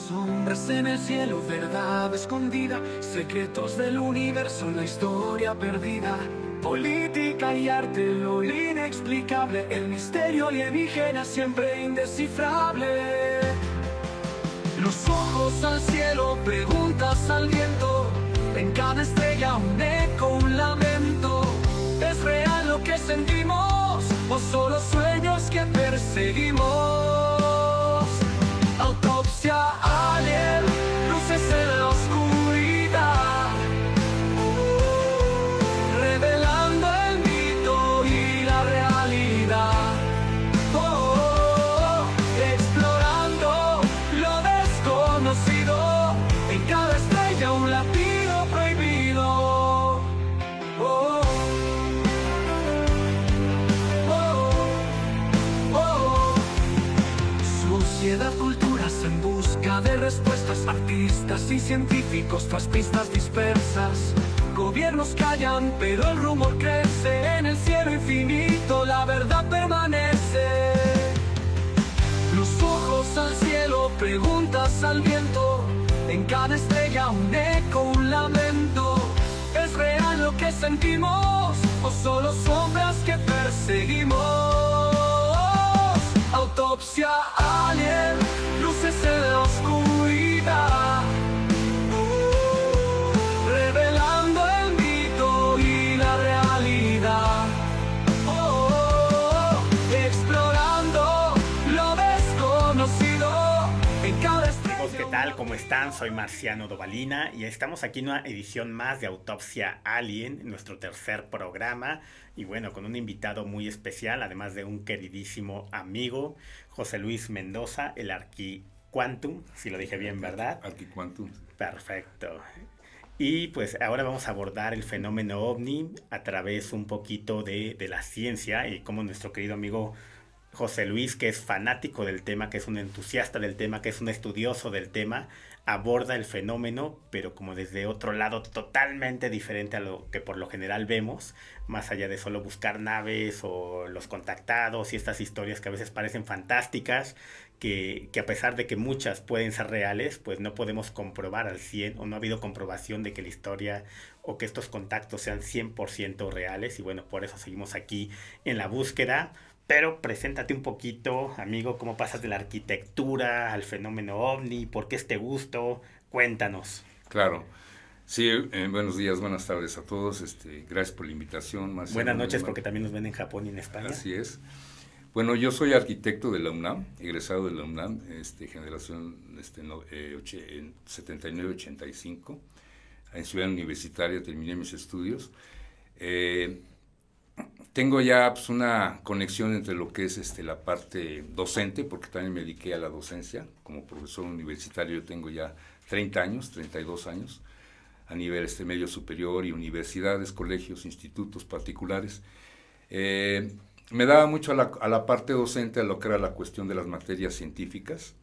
Sombras en el cielo, verdad escondida, secretos del universo, la historia perdida. Política y arte, lo inexplicable, el misterio alienígena siempre indescifrable. Los ojos al cielo, preguntas al viento, en cada estrella un eco, un lamento. ¿Es real lo que sentimos o solo sueños que perseguimos? Autopsia alien, luces en la oscuridad, revelando el mito y la realidad. Explorando lo desconocido, en cada estrella un latido prohibido. Oh, oh, oh. Sociedad, culturas en busca de respuestas, artistas y científicos tras pistas dispersas. Gobiernos callan, pero el rumor crece. En el cielo infinito la verdad permanece. Los ojos al cielo, preguntas al viento, en cada estrella un eco, un lamento. ¿Es real lo que sentimos o solo sombras que perseguimos? Autopsia alien, luces en la oscuridad, revelando el mito y la realidad. Explorando lo desconocido en cada estrella. Amigos, ¿qué tal? ¿Cómo están? Soy Marciano Dovalina y estamos aquí en una edición más de Autopsia Alien, nuestro tercer programa. Y bueno, con un invitado muy especial, además de un queridísimo amigo, José Luis Mendoza, el Arquiquantum, si lo dije bien, ¿verdad? Arquiquantum. Perfecto. Y pues ahora vamos a abordar el fenómeno ovni a través un poquito de la ciencia y cómo nuestro querido amigo José Luis, que es fanático del tema, que es un entusiasta del tema, que es un estudioso del tema, aborda el fenómeno, pero como desde otro lado totalmente diferente a lo que por lo general vemos, más allá de solo buscar naves o los contactados y estas historias que a veces parecen fantásticas, que a pesar de que muchas pueden ser reales, pues no podemos comprobar al 100 o no ha habido comprobación de que la historia o que estos contactos sean 100% reales y bueno, por eso seguimos aquí en la búsqueda. Pero preséntate un poquito, amigo, cómo pasas de la arquitectura al fenómeno ovni, por qué este gusto, cuéntanos. Claro. Sí, buenos días, buenas tardes a todos. Gracias por la invitación, Marciano. Buenas noches, porque también nos ven en Japón y en España. Así es. Bueno, yo soy arquitecto de la UNAM, egresado de la UNAM, generación 79-85. En Ciudad Universitaria terminé mis estudios. Tengo ya pues, una conexión entre lo que es la parte docente, porque también me dediqué a la docencia. Como profesor universitario yo tengo ya 30 años, 32 años, a nivel medio superior y universidades, colegios, institutos particulares. Me daba mucho a la parte docente, a lo que era la cuestión de las materias científicas.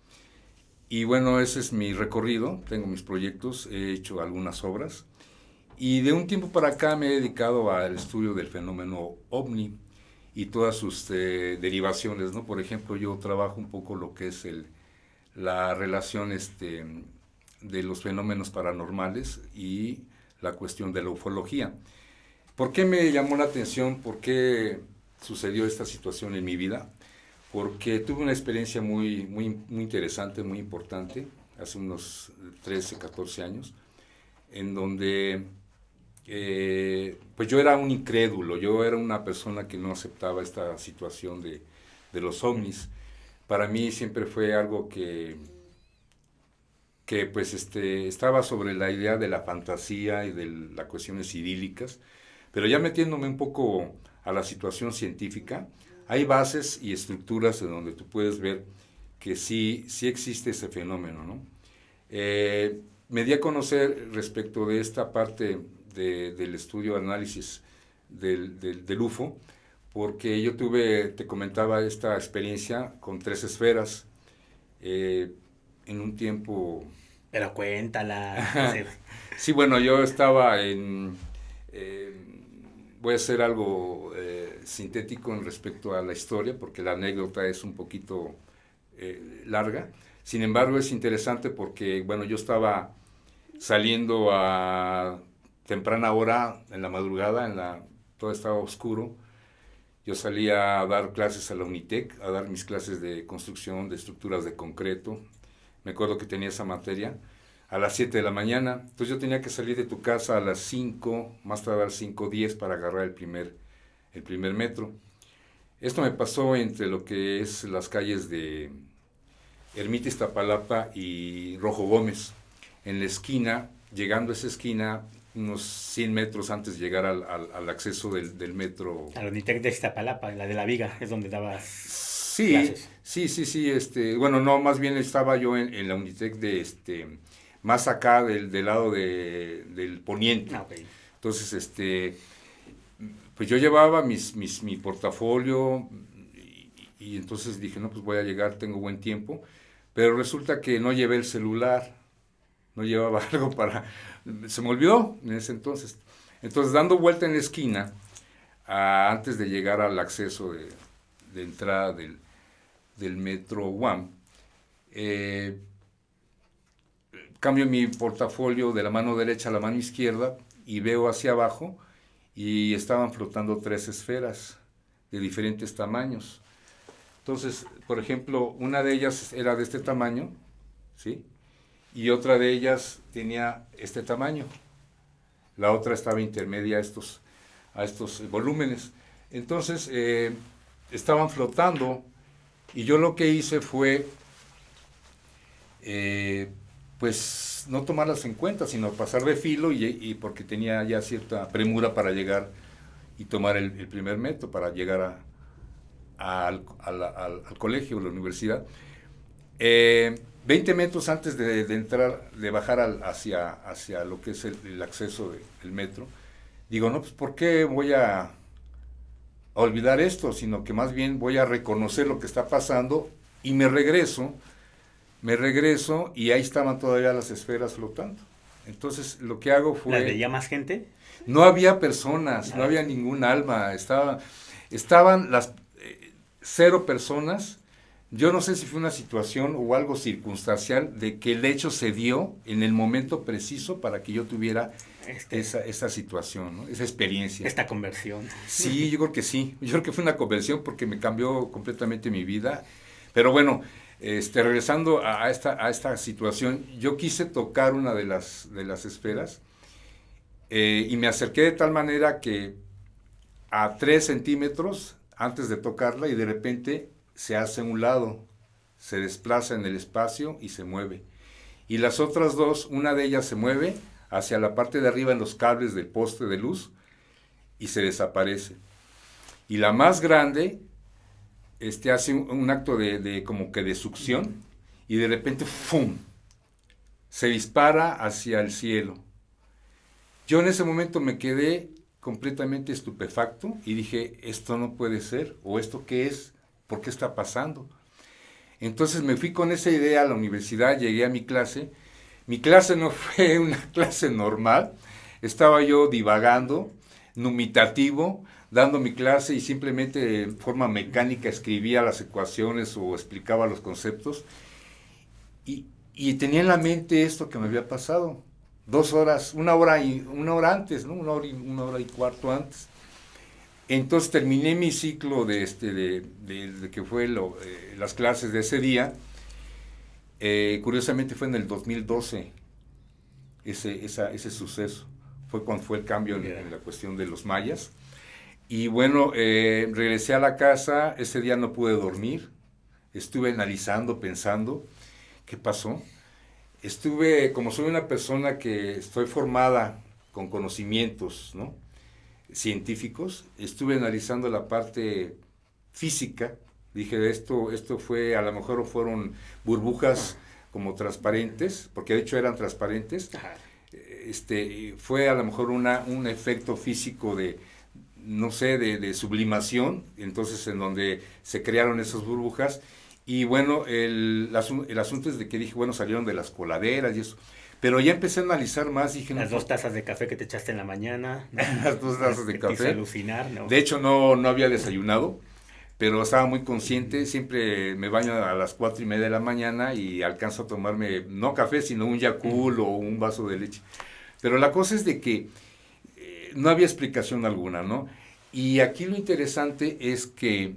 Y bueno, ese es mi recorrido, tengo mis proyectos, he hecho algunas obras. Y de un tiempo para acá me he dedicado al estudio del fenómeno ovni y todas sus derivaciones, ¿no? Por ejemplo, yo trabajo un poco lo que es la relación de los fenómenos paranormales y la cuestión de la ufología. ¿Por qué me llamó la atención? ¿Por qué sucedió esta situación en mi vida? Porque tuve una experiencia muy, muy, muy interesante, muy importante, hace unos 13, 14 años, en donde pues yo era un incrédulo, yo era una persona que no aceptaba esta situación de los ovnis. Para mí siempre fue algo que pues estaba sobre la idea de la fantasía y de las cuestiones idílicas, pero ya metiéndome un poco a la situación científica, hay bases y estructuras en donde tú puedes ver que sí existe ese fenómeno, ¿no? Me di a conocer respecto de esta parte del estudio, análisis del UFO, porque yo te comentaba esta experiencia con 3 esferas en un tiempo... Pero cuéntala. Sí, bueno, yo estaba voy a hacer algo sintético en respecto a la historia, porque la anécdota es un poquito larga, Sin embargo, es interesante porque, bueno, yo estaba saliendo a temprana hora, en la madrugada, todo estaba oscuro. Yo salía a dar clases a la Unitec, a dar mis clases de construcción, de estructuras de concreto. Me acuerdo que tenía esa materia a las 7 de la mañana. Entonces yo tenía que salir de tu casa a las 5, más tardar 5:10 para agarrar el primer metro. Esto me pasó entre lo que es las calles de Ermita Iztapalapa y Rojo Gómez. En la esquina, llegando a esa esquina, unos 100 metros antes de llegar al acceso del metro. A la Unitec de Iztapalapa, la de la Viga, es donde dabas Sí, clases. sí, bueno, no, más bien estaba yo en la Unitec más acá del lado del poniente. Ok. Entonces, pues yo llevaba mi portafolio y entonces dije, no, pues voy a llegar, tengo buen tiempo, pero resulta que no llevé el celular, no llevaba algo se me olvidó en ese entonces. Entonces, dando vuelta en la esquina, antes de llegar al acceso de entrada del metro UAM, cambio mi portafolio de la mano derecha a la mano izquierda y veo hacia abajo y estaban flotando 3 esferas de diferentes tamaños. Entonces, por ejemplo, una de ellas era de este tamaño, ¿sí? Y otra de ellas tenía este tamaño. La otra estaba intermedia a estos volúmenes. Entonces, estaban flotando y yo lo que hice fue, pues, no tomarlas en cuenta, sino pasar de filo y porque tenía ya cierta premura para llegar y tomar el primer metro, para llegar al colegio o la universidad. 20 metros antes de entrar, de bajar hacia lo que es el acceso del metro, digo, no, pues ¿por qué voy a olvidar esto? Sino que más bien voy a reconocer lo que está pasando y me regreso y ahí estaban todavía las esferas flotando. Entonces lo que hago fue... ¿Las veía más gente? No había personas, no había ningún alma, estaban las 0 personas. Yo no sé si fue una situación o algo circunstancial de que el hecho se dio en el momento preciso para que yo tuviera esa situación, ¿no? Esa experiencia. Esta conversión. Sí, yo creo que sí. Yo creo que fue una conversión porque me cambió completamente mi vida. Pero bueno, regresando a esta situación, yo quise tocar una de las esferas y me acerqué de tal manera que a 3 centímetros antes de tocarla y de repente se hace a un lado, se desplaza en el espacio y se mueve. Y las otras 2, una de ellas se mueve hacia la parte de arriba en los cables del poste de luz y se desaparece. Y la más grande hace un acto como que de succión y de repente ¡fum! Se dispara hacia el cielo. Yo en ese momento me quedé completamente estupefacto y dije, esto no puede ser, o esto qué es, ¿por qué está pasando? Entonces me fui con esa idea a la universidad, llegué a mi clase. Mi clase no fue una clase normal, estaba yo divagando, numitativo, dando mi clase y simplemente de forma mecánica escribía las ecuaciones o explicaba los conceptos. Y tenía en la mente esto que me había pasado. 2 horas, una hora antes, ¿no? Una hora y cuarto antes. Entonces terminé mi ciclo de que fue las clases de ese día. Curiosamente fue en el 2012 ese suceso. Fue cuando fue el cambio en la cuestión de los mayas. Y bueno, regresé a la casa. Ese día no pude dormir. Estuve analizando, pensando, ¿qué pasó? Como soy una persona que estoy formada con conocimientos, ¿no?, científicos, estuve analizando la parte física. Dije, esto fue, a lo mejor fueron burbujas como transparentes, porque de hecho eran transparentes. Fue a lo mejor un efecto físico de, no sé, de sublimación, entonces en donde se crearon esas burbujas. Y bueno, el asunto es de que dije, bueno, salieron de las coladeras y eso. Pero ya empecé a analizar más y dije... Las 2 tazas de café que te echaste en la mañana. Las 2 tazas de café. Te hizo alucinar, ¿no? De hecho, no había desayunado. pero estaba muy consciente, siempre me baño a las 4:30 de la mañana y alcanzo a tomarme, no café, sino un Yakult o un vaso de leche. Pero la cosa es de que no había explicación alguna, ¿no? Y aquí lo interesante es que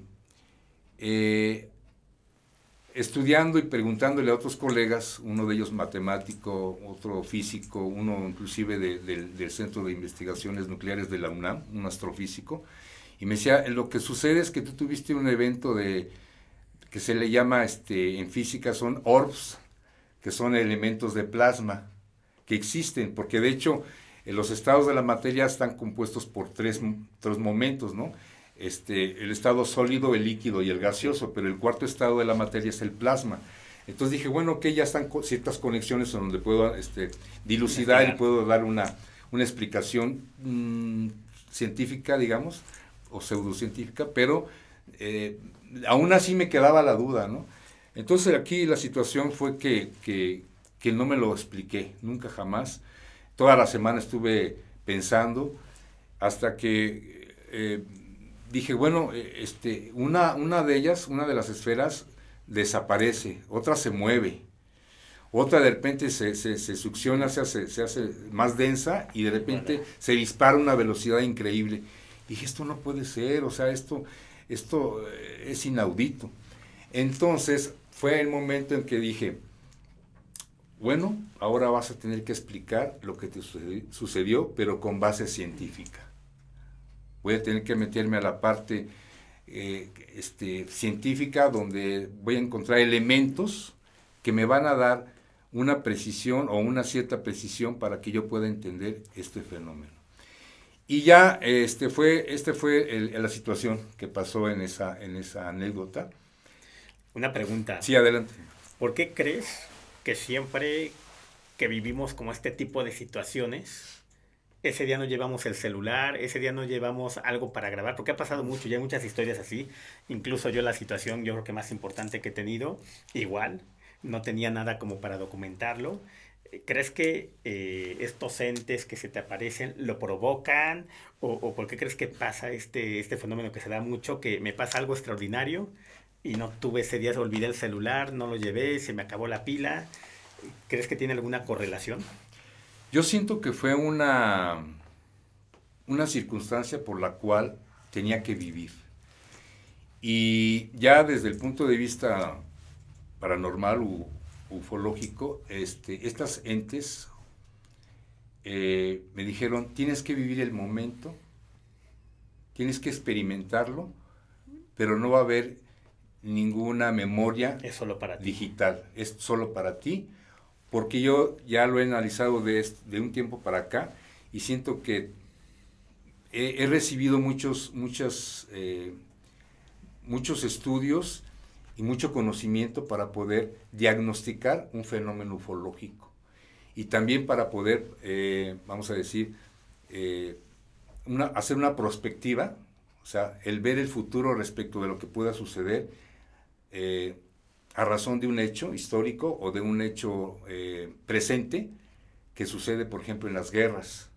estudiando y preguntándole a otros colegas, uno de ellos matemático, otro físico, uno inclusive del Centro de Investigaciones Nucleares de la UNAM, un astrofísico, y me decía, lo que sucede es que tú tuviste un evento que se le llama en física son orbs, que son elementos de plasma, que existen, porque de hecho los estados de la materia están compuestos por tres momentos, ¿no? El estado sólido, el líquido y el gaseoso, pero el cuarto estado de la materia es el plasma. Entonces dije, bueno, que ya están ciertas conexiones en donde puedo dilucidar y puedo dar una explicación científica, digamos, o pseudocientífica, pero aún así me quedaba la duda, ¿no? Entonces aquí la situación fue que no me lo expliqué, nunca jamás. Toda la semana estuve pensando hasta que dije, bueno, una de ellas, una de las esferas desaparece, otra se mueve, otra de repente se succiona, se hace más densa y de repente se dispara a una velocidad increíble. Dije, esto no puede ser, o sea, esto es inaudito. Entonces fue el momento en que dije, bueno, ahora vas a tener que explicar lo que te sucedió, pero con base científica. Voy a tener que meterme a la parte científica, donde voy a encontrar elementos que me van a dar una precisión o una cierta precisión para que yo pueda entender este fenómeno. Y ya fue la situación que pasó en esa anécdota. Una pregunta. Sí, adelante. ¿Por qué crees que siempre que vivimos como este tipo de situaciones, ese día no llevamos el celular, ese día no llevamos algo para grabar? Porque ha pasado mucho, ya hay muchas historias así. Incluso yo la situación, yo creo que más importante que he tenido, igual, no tenía nada como para documentarlo. ¿Crees que estos entes que se te aparecen lo provocan? ¿O por qué crees que pasa este fenómeno que se da mucho, que me pasa algo extraordinario y no tuve ese día, olvidé el celular, no lo llevé, se me acabó la pila? ¿Crees que tiene alguna correlación? Yo siento que fue una circunstancia por la cual tenía que vivir. Y ya desde el punto de vista paranormal u ufológico, estas entes me dijeron, tienes que vivir el momento, tienes que experimentarlo, pero no va a haber ninguna memoria es solo para ti. Digital, es solo para ti, porque yo ya lo he analizado de un tiempo para acá y siento que he recibido muchos estudios y mucho conocimiento para poder diagnosticar un fenómeno ufológico y también para poder, vamos a decir, hacer una prospectiva, o sea, el ver el futuro respecto de lo que pueda suceder a razón de un hecho histórico o de un hecho presente que sucede, por ejemplo, en las guerras.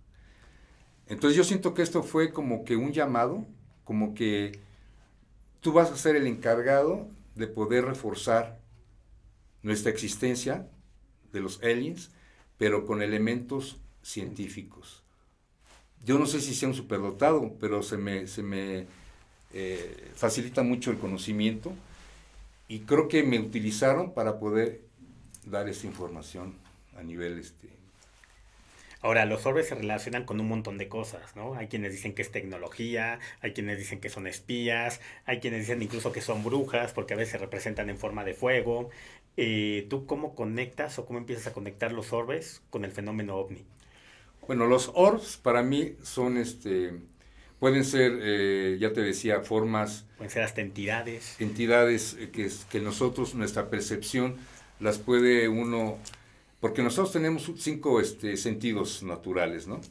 Entonces yo siento que esto fue como que un llamado, como que tú vas a ser el encargado de poder reforzar nuestra existencia de los aliens, pero con elementos científicos. Yo no sé si sea un superdotado, pero se me facilita mucho el conocimiento y creo que me utilizaron para poder dar esta información a nivel Ahora, los orbes se relacionan con un montón de cosas, ¿no? Hay quienes dicen que es tecnología, hay quienes dicen que son espías, hay quienes dicen incluso que son brujas, porque a veces se representan en forma de fuego. ¿Tú cómo conectas o cómo empiezas a conectar los orbes con el fenómeno ovni? Bueno, los orbs para mí son, pueden ser, ya te decía, formas... Pueden ser hasta entidades. Entidades que nosotros, nuestra percepción, las puede uno... Porque nosotros tenemos 5 sentidos naturales, ¿no?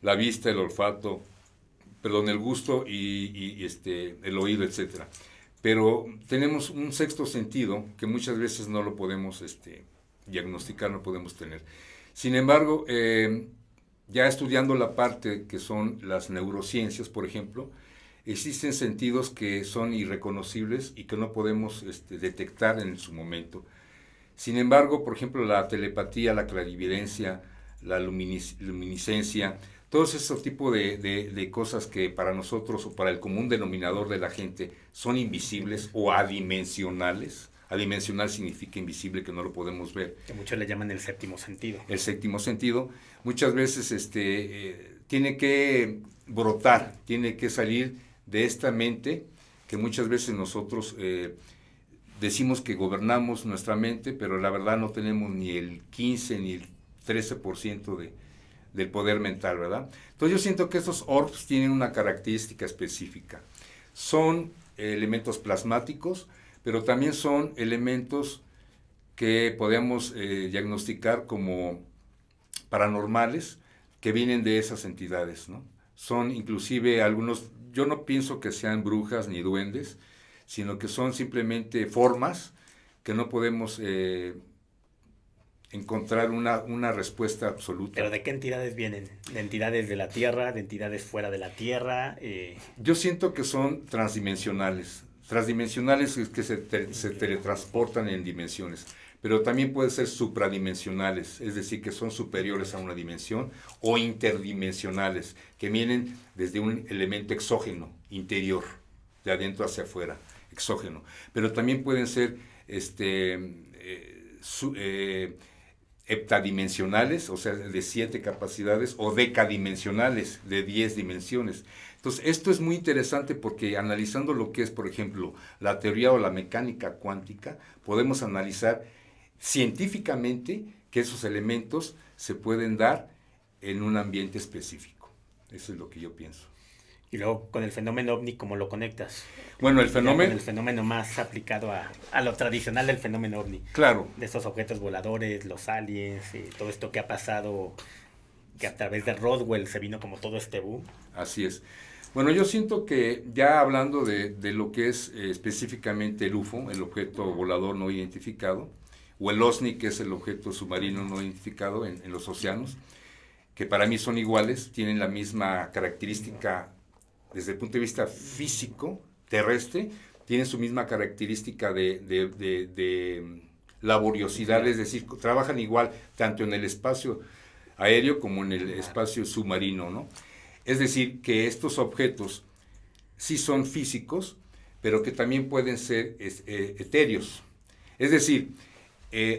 La vista, el olfato, el gusto y el oído, etc. Pero tenemos un sexto sentido que muchas veces no lo podemos diagnosticar, no podemos tener. Sin embargo, ya estudiando la parte que son las neurociencias, por ejemplo, existen sentidos que son irreconocibles y que no podemos detectar en su momento. Sin embargo, por ejemplo, la telepatía, la clarividencia, la luminiscencia, todos esos tipos de cosas que para nosotros o para el común denominador de la gente son invisibles o adimensionales. Adimensional significa invisible, que no lo podemos ver. Que muchos le llaman el séptimo sentido. El séptimo sentido, muchas veces tiene que brotar, tiene que salir de esta mente que muchas veces nosotros decimos que gobernamos nuestra mente, pero la verdad no tenemos ni el 15 ni el 13% del poder mental, ¿verdad? Entonces yo siento que estos orbs tienen una característica específica. Son elementos plasmáticos, pero también son elementos que podemos diagnosticar como paranormales, que vienen de esas entidades, ¿no? Son inclusive algunos, yo no pienso que sean brujas ni duendes, sino que son simplemente formas que no podemos encontrar una respuesta absoluta. ¿Pero de qué entidades vienen? ¿De entidades de la Tierra? ¿De entidades fuera de la Tierra? Yo siento que son transdimensionales. Transdimensionales es que se teletransportan en dimensiones, pero también pueden ser supradimensionales, es decir, que son superiores a una dimensión, o interdimensionales, que vienen desde un elemento exógeno, interior, de adentro hacia afuera, exógeno. Pero también pueden ser heptadimensionales, o sea, de 7 capacidades, o decadimensionales, de 10 dimensiones. Entonces, esto es muy interesante porque analizando lo que es, por ejemplo, la teoría o la mecánica cuántica, podemos analizar científicamente que esos elementos se pueden dar en un ambiente específico. Eso es lo que yo pienso. Y luego, con el fenómeno ovni, ¿cómo lo conectas? Bueno, el fenómeno... Con el fenómeno más aplicado a lo tradicional del fenómeno ovni. Claro. De estos objetos voladores, los aliens, todo esto que ha pasado, que a través de Roswell se vino como todo este boom. Así es. Bueno, yo siento que ya hablando de lo que es específicamente el UFO, el objeto volador no identificado, o el OSNI, que es el objeto submarino no identificado en los océanos, que para mí son iguales, tienen la misma característica desde el punto de vista físico, terrestre, tienen su misma característica de laboriosidad, es decir, trabajan igual tanto en el espacio aéreo como en el espacio submarino, ¿no? Es decir, que estos objetos sí son físicos, pero que también pueden ser etéreos. Es decir,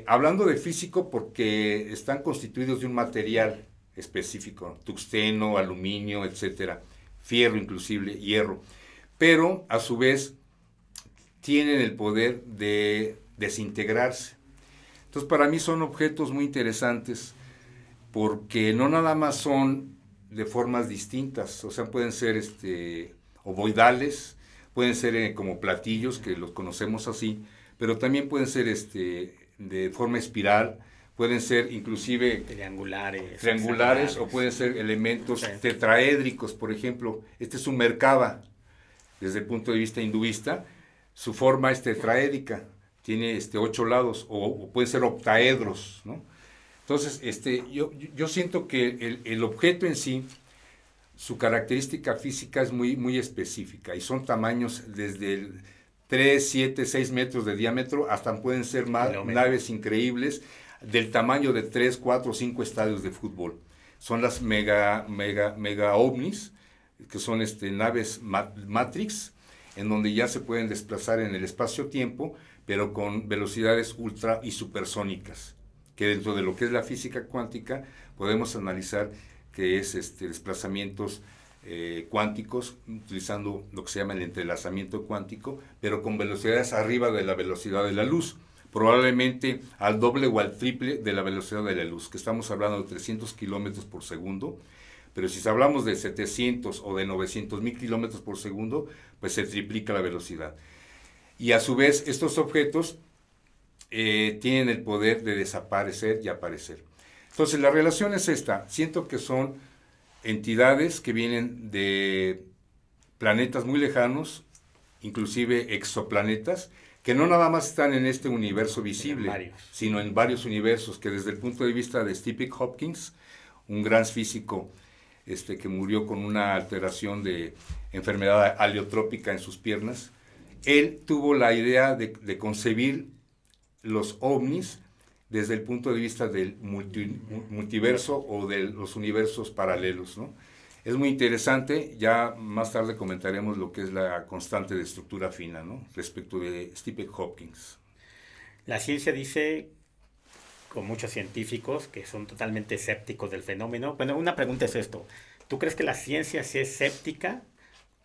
hablando de físico porque están constituidos de un material específico, tungsteno, aluminio, etcétera, fierro inclusive, hierro, pero a su vez tienen el poder de desintegrarse. Entonces para mí son objetos muy interesantes porque no nada más son de formas distintas, o sea, pueden ser ovoidales, pueden ser como platillos, que los conocemos así, pero también pueden ser de forma espiral, pueden ser inclusive triangulares o pueden ser elementos tetraédricos, por ejemplo. Este es un Merkaba, desde el punto de vista hinduista, su forma es tetraédrica, tiene 8 lados, o pueden ser octaedros, ¿no? Entonces, yo siento que el objeto en sí, su característica física es muy, muy específica, y son tamaños desde 3, 7, 6 metros de diámetro, hasta pueden ser naves increíbles, del tamaño de 3, 4, 5 estadios de fútbol. Son las mega ovnis, que son naves Matrix, en donde ya se pueden desplazar en el espacio-tiempo, pero con velocidades ultra y supersónicas, que dentro de lo que es la física cuántica podemos analizar que es desplazamientos cuánticos, utilizando lo que se llama el entrelazamiento cuántico, pero con velocidades arriba de la velocidad de la luz, probablemente al doble o al triple de la velocidad de la luz, que estamos hablando de 300 kilómetros por segundo, pero si hablamos de 700 o de 900,000 kilómetros por segundo, pues se triplica la velocidad. Y a su vez, estos objetos tienen el poder de desaparecer y aparecer. Entonces, la relación es esta. Siento que son entidades que vienen de planetas muy lejanos, inclusive exoplanetas, que no nada más están en este universo visible, sino en varios universos, que desde el punto de vista de Stephen Hawking, un gran físico que murió con una alteración de enfermedad aleotrópica en sus piernas. Él tuvo la idea de concebir los ovnis desde el punto de vista del multiverso o de los universos paralelos, ¿no? Es muy interesante, ya más tarde comentaremos lo que es la constante de estructura fina, ¿no? Respecto de Stephen Hawking. La ciencia dice, con muchos científicos que son totalmente escépticos del fenómeno. Bueno, una pregunta es esto. ¿Tú crees que la ciencia sí es escéptica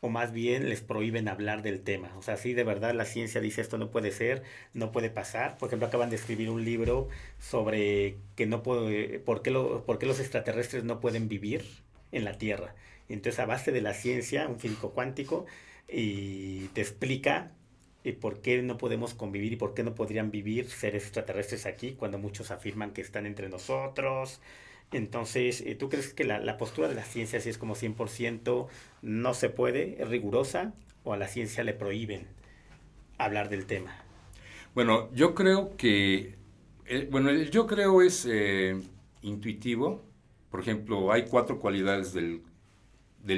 o más bien les prohíben hablar del tema? O sea, sí, de verdad la ciencia dice esto no puede ser, no puede pasar. Por ejemplo, acaban de escribir un libro sobre que no puede, por qué los extraterrestres no pueden vivir en la Tierra. Y entonces, a base de la ciencia, un físico cuántico y te explica por qué no podemos convivir y por qué no podrían vivir seres extraterrestres aquí cuando muchos afirman que están entre nosotros. Entonces, ¿tú crees que la postura de la ciencia sí es como 100% no se puede, es rigurosa, o a la ciencia le prohíben hablar del tema? Bueno, yo creo que, el yo creo es intuitivo. Por ejemplo, hay 4 cualidades del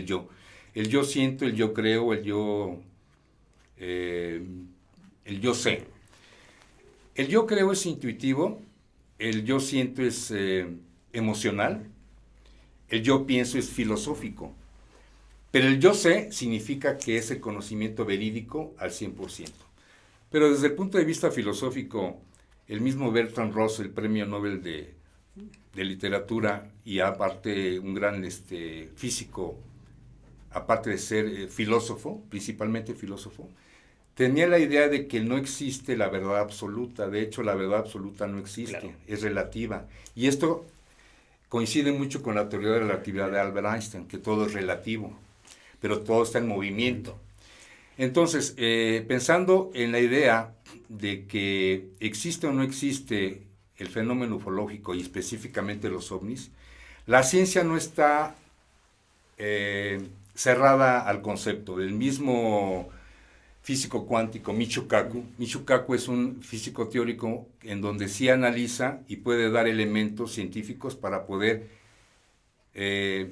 yo. El yo siento, el yo creo, el yo sé. El yo creo es intuitivo, el yo siento es emocional, el yo pienso es filosófico, pero el yo sé significa que es el conocimiento verídico al 100%. Pero desde el punto de vista filosófico, el mismo Bertrand Russell, premio Nobel de literatura y aparte un gran físico, aparte de ser filósofo, principalmente filósofo, tenía la idea de que no existe la verdad absoluta. De hecho, la verdad absoluta no existe, claro, es relativa. Y esto coincide mucho con la teoría de la relatividad de Albert Einstein, que todo es relativo, pero todo está en movimiento. Entonces, pensando en la idea de que existe o no existe el fenómeno ufológico y específicamente los ovnis, la ciencia no está cerrada al concepto. Del mismo físico cuántico Michio Kaku. Michio Kaku es un físico teórico en donde sí analiza y puede dar elementos científicos para poder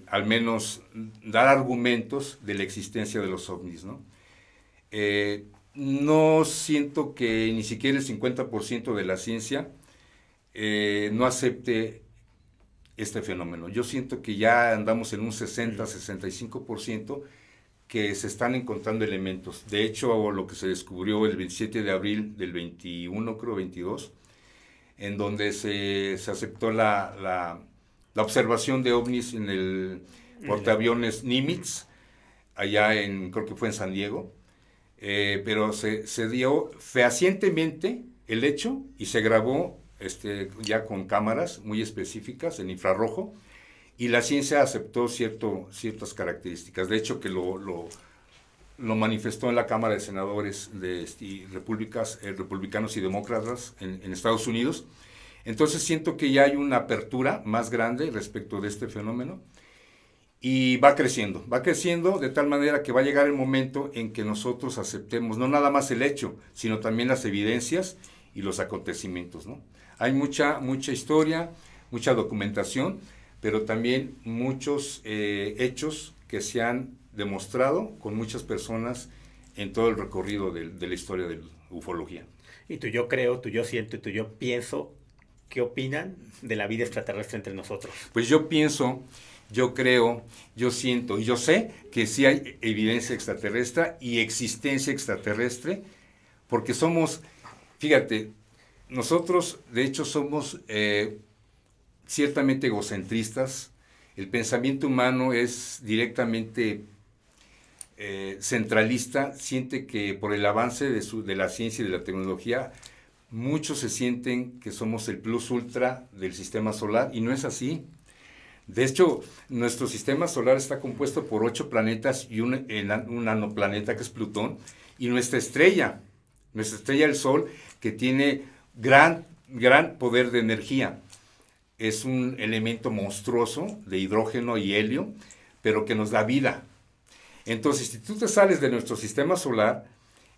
al menos dar argumentos de la existencia de los ovnis, ¿no? No siento que ni siquiera el 50% de la ciencia no acepte este fenómeno. Yo siento que ya andamos en un 60-65% que se están encontrando elementos. De hecho, lo que se descubrió el 27 de abril del 21, creo 22, en donde se aceptó la observación de ovnis en el portaaviones Nimitz, allá creo que fue en San Diego, pero se dio fehacientemente el hecho y se grabó ya con cámaras muy específicas en infrarrojo, y la ciencia aceptó ciertas características. De hecho, que lo manifestó en la Cámara de Senadores de republicanos y demócratas en Estados Unidos. Entonces siento que ya hay una apertura más grande respecto de este fenómeno y va creciendo de tal manera que va a llegar el momento en que nosotros aceptemos no nada más el hecho, sino también las evidencias y los acontecimientos, ¿no? Hay mucha historia, mucha documentación, pero también muchos hechos que se han demostrado con muchas personas en todo el recorrido de la historia de la ufología. Y tu yo creo, tu yo siento y tu yo pienso, ¿qué opinan de la vida extraterrestre entre nosotros? Pues yo pienso, yo creo, yo siento y yo sé que sí hay evidencia extraterrestre y existencia extraterrestre, porque somos, fíjate, nosotros de hecho somos ciertamente egocentristas. El pensamiento humano es directamente centralista, siente que por el avance de la ciencia y de la tecnología, muchos se sienten que somos el plus ultra del sistema solar, y no es así. De hecho, nuestro sistema solar está compuesto por 8 planetas y un nanoplaneta que es Plutón, y nuestra estrella, el Sol, que tiene gran poder de energía. Es un elemento monstruoso de hidrógeno y helio, pero que nos da vida. Entonces, si tú te sales de nuestro sistema solar,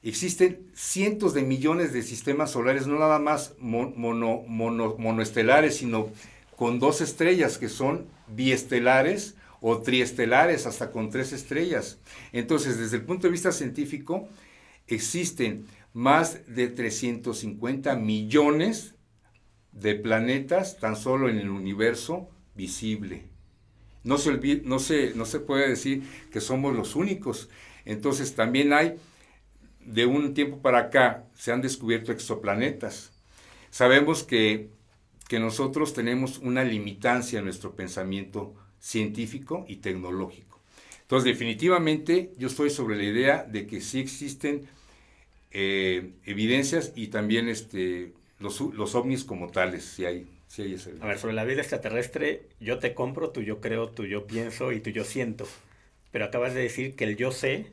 existen cientos de millones de sistemas solares, no nada más monoestelares, sino con 2 estrellas que son biestelares o triestelares hasta con 3 estrellas. Entonces, desde el punto de vista científico, existen más de 350 millones de planetas tan solo en el universo visible. No se puede decir que somos los únicos. Entonces también hay, de un tiempo para acá, se han descubierto exoplanetas. Sabemos que nosotros tenemos una limitancia en nuestro pensamiento científico y tecnológico. Entonces, definitivamente, yo estoy sobre la idea de que sí existen evidencias y también los ovnis como tales, sí hay esa evidencia. A ver, sobre la vida extraterrestre, yo te compro, tú yo creo, tú yo pienso y tú yo siento. Pero acabas de decir que el yo sé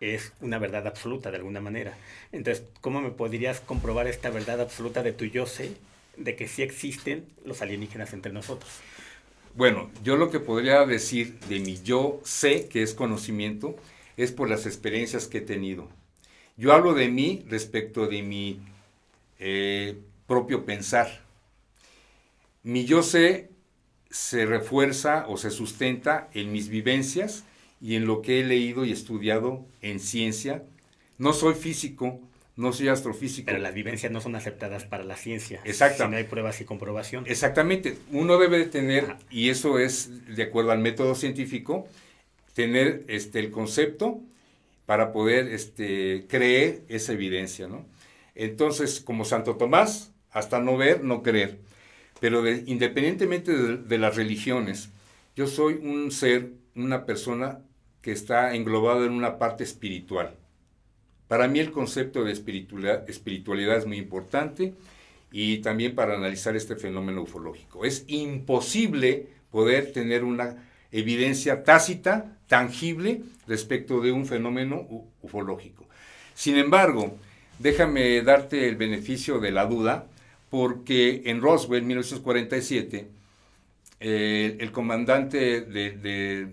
es una verdad absoluta de alguna manera. Entonces, ¿cómo me podrías comprobar esta verdad absoluta de tu yo sé, de que sí existen los alienígenas entre nosotros? Bueno, yo lo que podría decir de mi yo sé, que es conocimiento, es por las experiencias que he tenido. Yo hablo de mí respecto de mi propio pensar. Mi yo sé se refuerza o se sustenta en mis vivencias y en lo que he leído y estudiado en ciencia. No soy físico, no soy astrofísico. Pero las vivencias no son aceptadas para la ciencia. Exacto. Si no hay pruebas y comprobación. Exactamente. Uno debe de tener, y eso es de acuerdo al método científico, tener el concepto para poder creer esa evidencia, ¿no? Entonces, como Santo Tomás, hasta no ver, no creer. Pero independientemente de las religiones, yo soy un ser, una persona que está englobado en una parte espiritual. Para mí el concepto de espiritualidad es muy importante y también para analizar este fenómeno ufológico. Es imposible poder tener una evidencia tácita, tangible, respecto de un fenómeno ufológico. Sin embargo, déjame darte el beneficio de la duda, porque en Roswell, 1947, el comandante de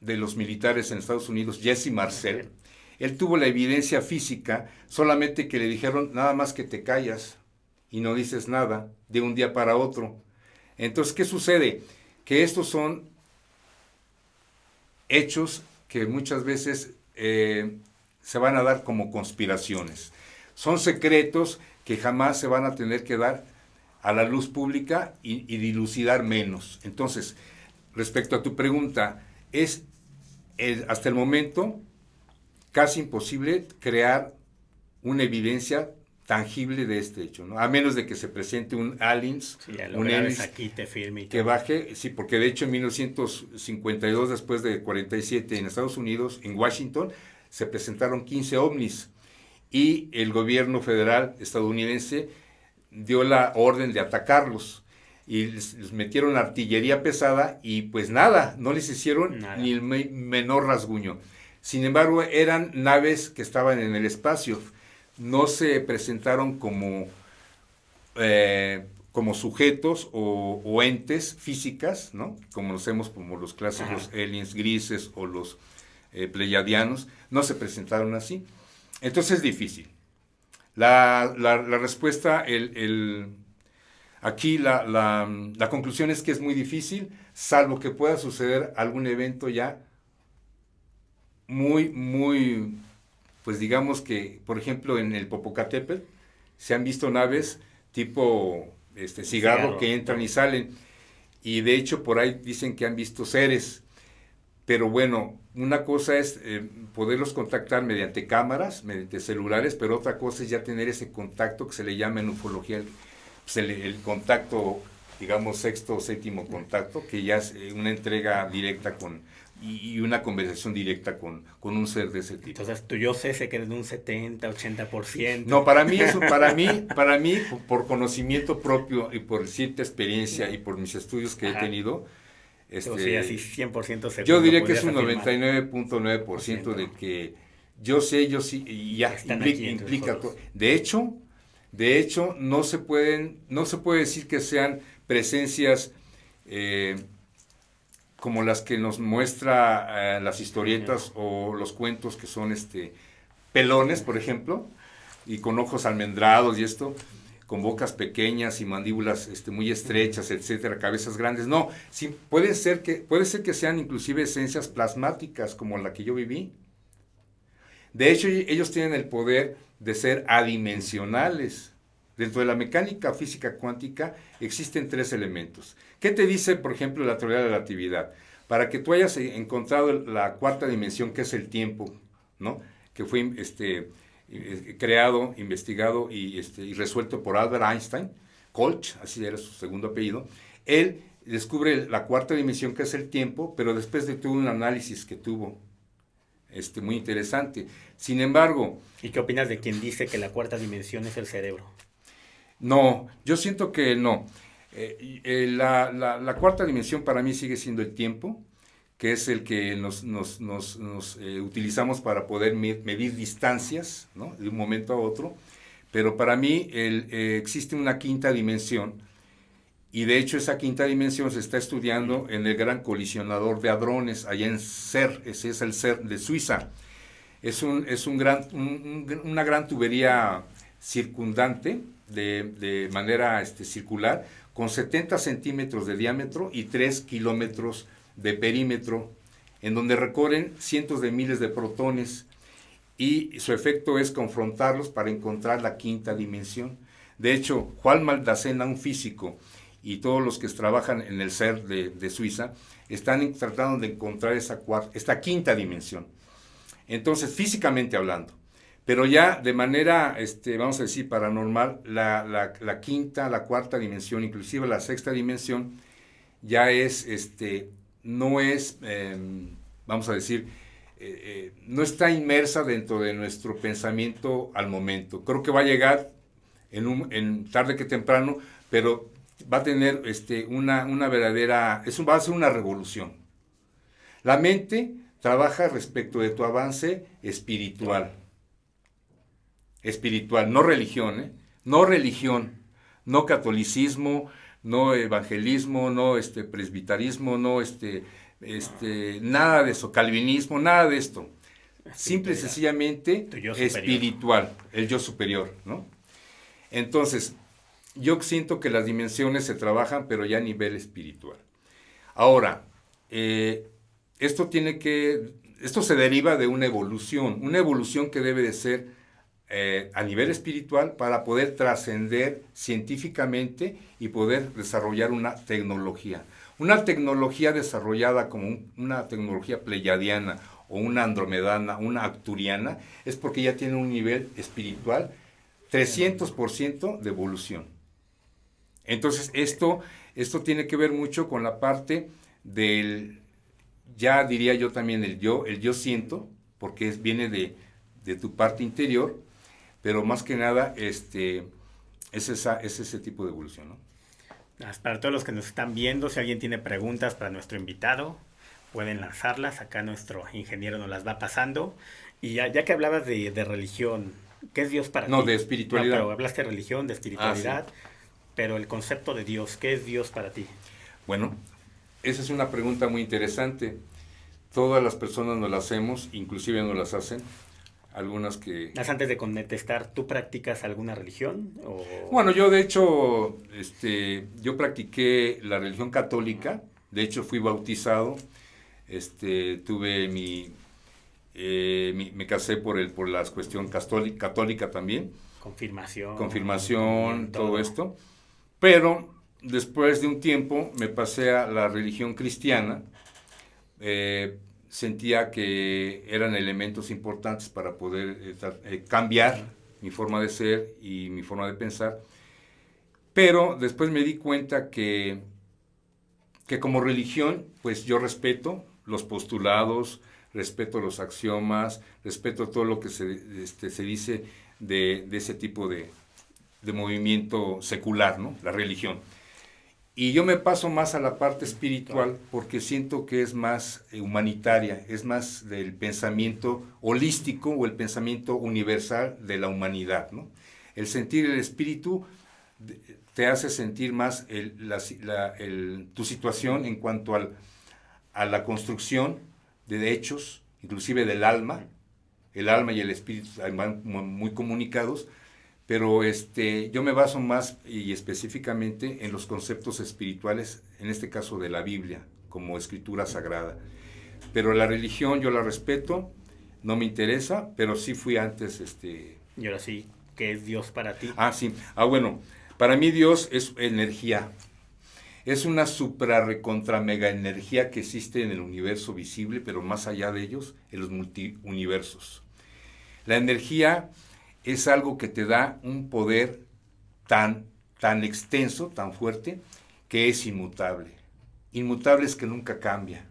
los militares en Estados Unidos, Jesse Marcel, él tuvo la evidencia física, solamente que le dijeron nada más que te callas y no dices nada de un día para otro. Entonces, ¿qué sucede? Que estos son hechos que muchas veces se van a dar como conspiraciones. Son secretos que jamás se van a tener que dar a la luz pública y dilucidar menos. Entonces, respecto a tu pregunta, es hasta el momento casi imposible crear una evidencia tangible de este hecho, ¿no? A menos de que se presente un aliens, un aliens aquí te firme y que baje, sí, porque de hecho en 1952, después de 47 en Estados Unidos, en Washington, se presentaron 15 ovnis y el gobierno federal estadounidense dio la orden de atacarlos y les metieron artillería pesada y pues nada, no les hicieron ni el menor rasguño. Sin embargo, eran naves que estaban en el espacio, no se presentaron como sujetos o entes físicas, ¿no? Como conocemos como los clásicos aliens grises o los pleyadianos, no se presentaron así. Entonces es difícil. La respuesta, aquí la conclusión es que es muy difícil, salvo que pueda suceder algún evento ya muy, pues digamos que, por ejemplo, en el Popocatépetl se han visto naves tipo cigarro que entran y salen, y de hecho por ahí dicen que han visto seres, pero bueno, una cosa es poderlos contactar mediante cámaras, mediante celulares, pero otra cosa es ya tener ese contacto que se le llama en ufología pues el contacto, digamos, sexto o séptimo contacto, que ya es una entrega directa y una conversación directa con un ser de ese tipo. Entonces, tú yo sé se queda en un 70, 80%. No, para mí, por conocimiento propio y por cierta experiencia y por mis estudios que he tenido, sí, así 100% seguro. yo diría que es un 99.9% de que yo sé, y ya implica todo. De hecho, no se puede decir que sean presencias como las que nos muestra las historietas o los cuentos que son pelones, por ejemplo, y con ojos almendrados y esto, con bocas pequeñas y mandíbulas muy estrechas, etcétera, cabezas grandes. No, sí, puede ser que sean inclusive esencias plasmáticas como la que yo viví. De hecho, ellos tienen el poder de ser adimensionales. Dentro de la mecánica física cuántica existen 3 elementos. ¿Qué te dice, por ejemplo, la teoría de la relatividad? Para que tú hayas encontrado la 4ª dimensión, que es el tiempo, ¿no? Que fue creado, investigado y resuelto por Albert Einstein, Kolch, así era su segundo apellido. Él descubre la 4ª dimensión, que es el tiempo, pero después de todo un análisis que tuvo, muy interesante. Sin embargo... ¿Y qué opinas de quien dice que la 4ª dimensión es el cerebro? No, yo siento que no. La 4ª dimensión para mí sigue siendo el tiempo, que es el que nos utilizamos para poder medir distancias, ¿no? De un momento a otro. Pero para mí existe una 5ª dimensión, y de hecho esa 5ª dimensión se está estudiando en el Gran Colisionador de Hadrones, allá en CERN, ese es el CERN de Suiza. Es una gran tubería circundante, de manera circular, con 70 centímetros de diámetro y 3 kilómetros de perímetro, en donde recorren cientos de miles de protones, y su efecto es confrontarlos para encontrar la 5ª dimensión. De hecho, Juan Maldacena, un físico, y todos los que trabajan en el CERN de Suiza, están tratando de encontrar esta 5ª dimensión. Entonces, físicamente hablando. Pero ya de manera, vamos a decir, paranormal, la 5ª, la 4ª dimensión, inclusive la 6ª dimensión, ya es, no es, vamos a decir, no está inmersa dentro de nuestro pensamiento al momento. Creo que va a llegar en tarde que temprano, pero va a tener una verdadera, va a ser una revolución. La mente trabaja respecto de tu avance espiritual. Espiritual, no religión, no religión, no catolicismo, no evangelismo, no presbitarismo, no nada de eso, calvinismo, nada de esto. Simple y sencillamente espiritual, el yo superior, ¿no? Entonces, yo siento que las dimensiones se trabajan, pero ya a nivel espiritual. Ahora, esto se deriva de una evolución que debe de ser a nivel espiritual para poder trascender científicamente y poder desarrollar una tecnología. Una tecnología desarrollada como una tecnología pleyadiana o una andromedana, una acturiana, es porque ya tiene un nivel espiritual 300% de evolución. Entonces, esto tiene que ver mucho con la parte del, ya diría yo también el yo siento, porque viene de tu parte interior, pero más que nada es ese tipo de evolución, ¿no? Para todos los que nos están viendo, si alguien tiene preguntas para nuestro invitado, pueden lanzarlas, acá nuestro ingeniero nos las va pasando. Y ya que hablabas de religión, ¿qué es Dios para ti? No, de espiritualidad. No, pero hablaste de religión, de espiritualidad, sí. Pero el concepto de Dios, ¿qué es Dios para ti? Bueno, esa es una pregunta muy interesante. Todas las personas nos la hacemos, inclusive nos las hacen. Algunas que... Antes de contestar, ¿tú practicas alguna religión? ¿O? Bueno, yo de hecho, yo practiqué la religión católica. De hecho, fui bautizado. Tuve me casé por la cuestión católica también. Confirmación, todo esto. Pero después de un tiempo me pasé a la religión cristiana. Sentía que eran elementos importantes para poder cambiar mi forma de ser y mi forma de pensar. Pero después me di cuenta que como religión, pues yo respeto los postulados, respeto los axiomas, respeto todo lo que se dice de ese tipo de movimiento secular, ¿no? La religión. Y yo me paso más a la parte espiritual porque siento que es más humanitaria, es más del pensamiento holístico o el pensamiento universal de la humanidad, ¿no? El sentir el espíritu te hace sentir más tu situación en cuanto a la construcción de hechos, inclusive del alma. El alma y el espíritu van muy comunicados, pero yo me baso más y específicamente en los conceptos espirituales, en este caso de la Biblia, como escritura sagrada. Pero la religión yo la respeto, no me interesa, pero sí fui antes. Y ahora sí, ¿qué es Dios para ti? Sí. Bueno, para mí Dios es energía. Es una supra recontra mega energía que existe en el universo visible, pero más allá de ellos, en los multiuniversos. La energía es algo que te da un poder tan extenso, tan fuerte, que es inmutable. Inmutable es que nunca cambia.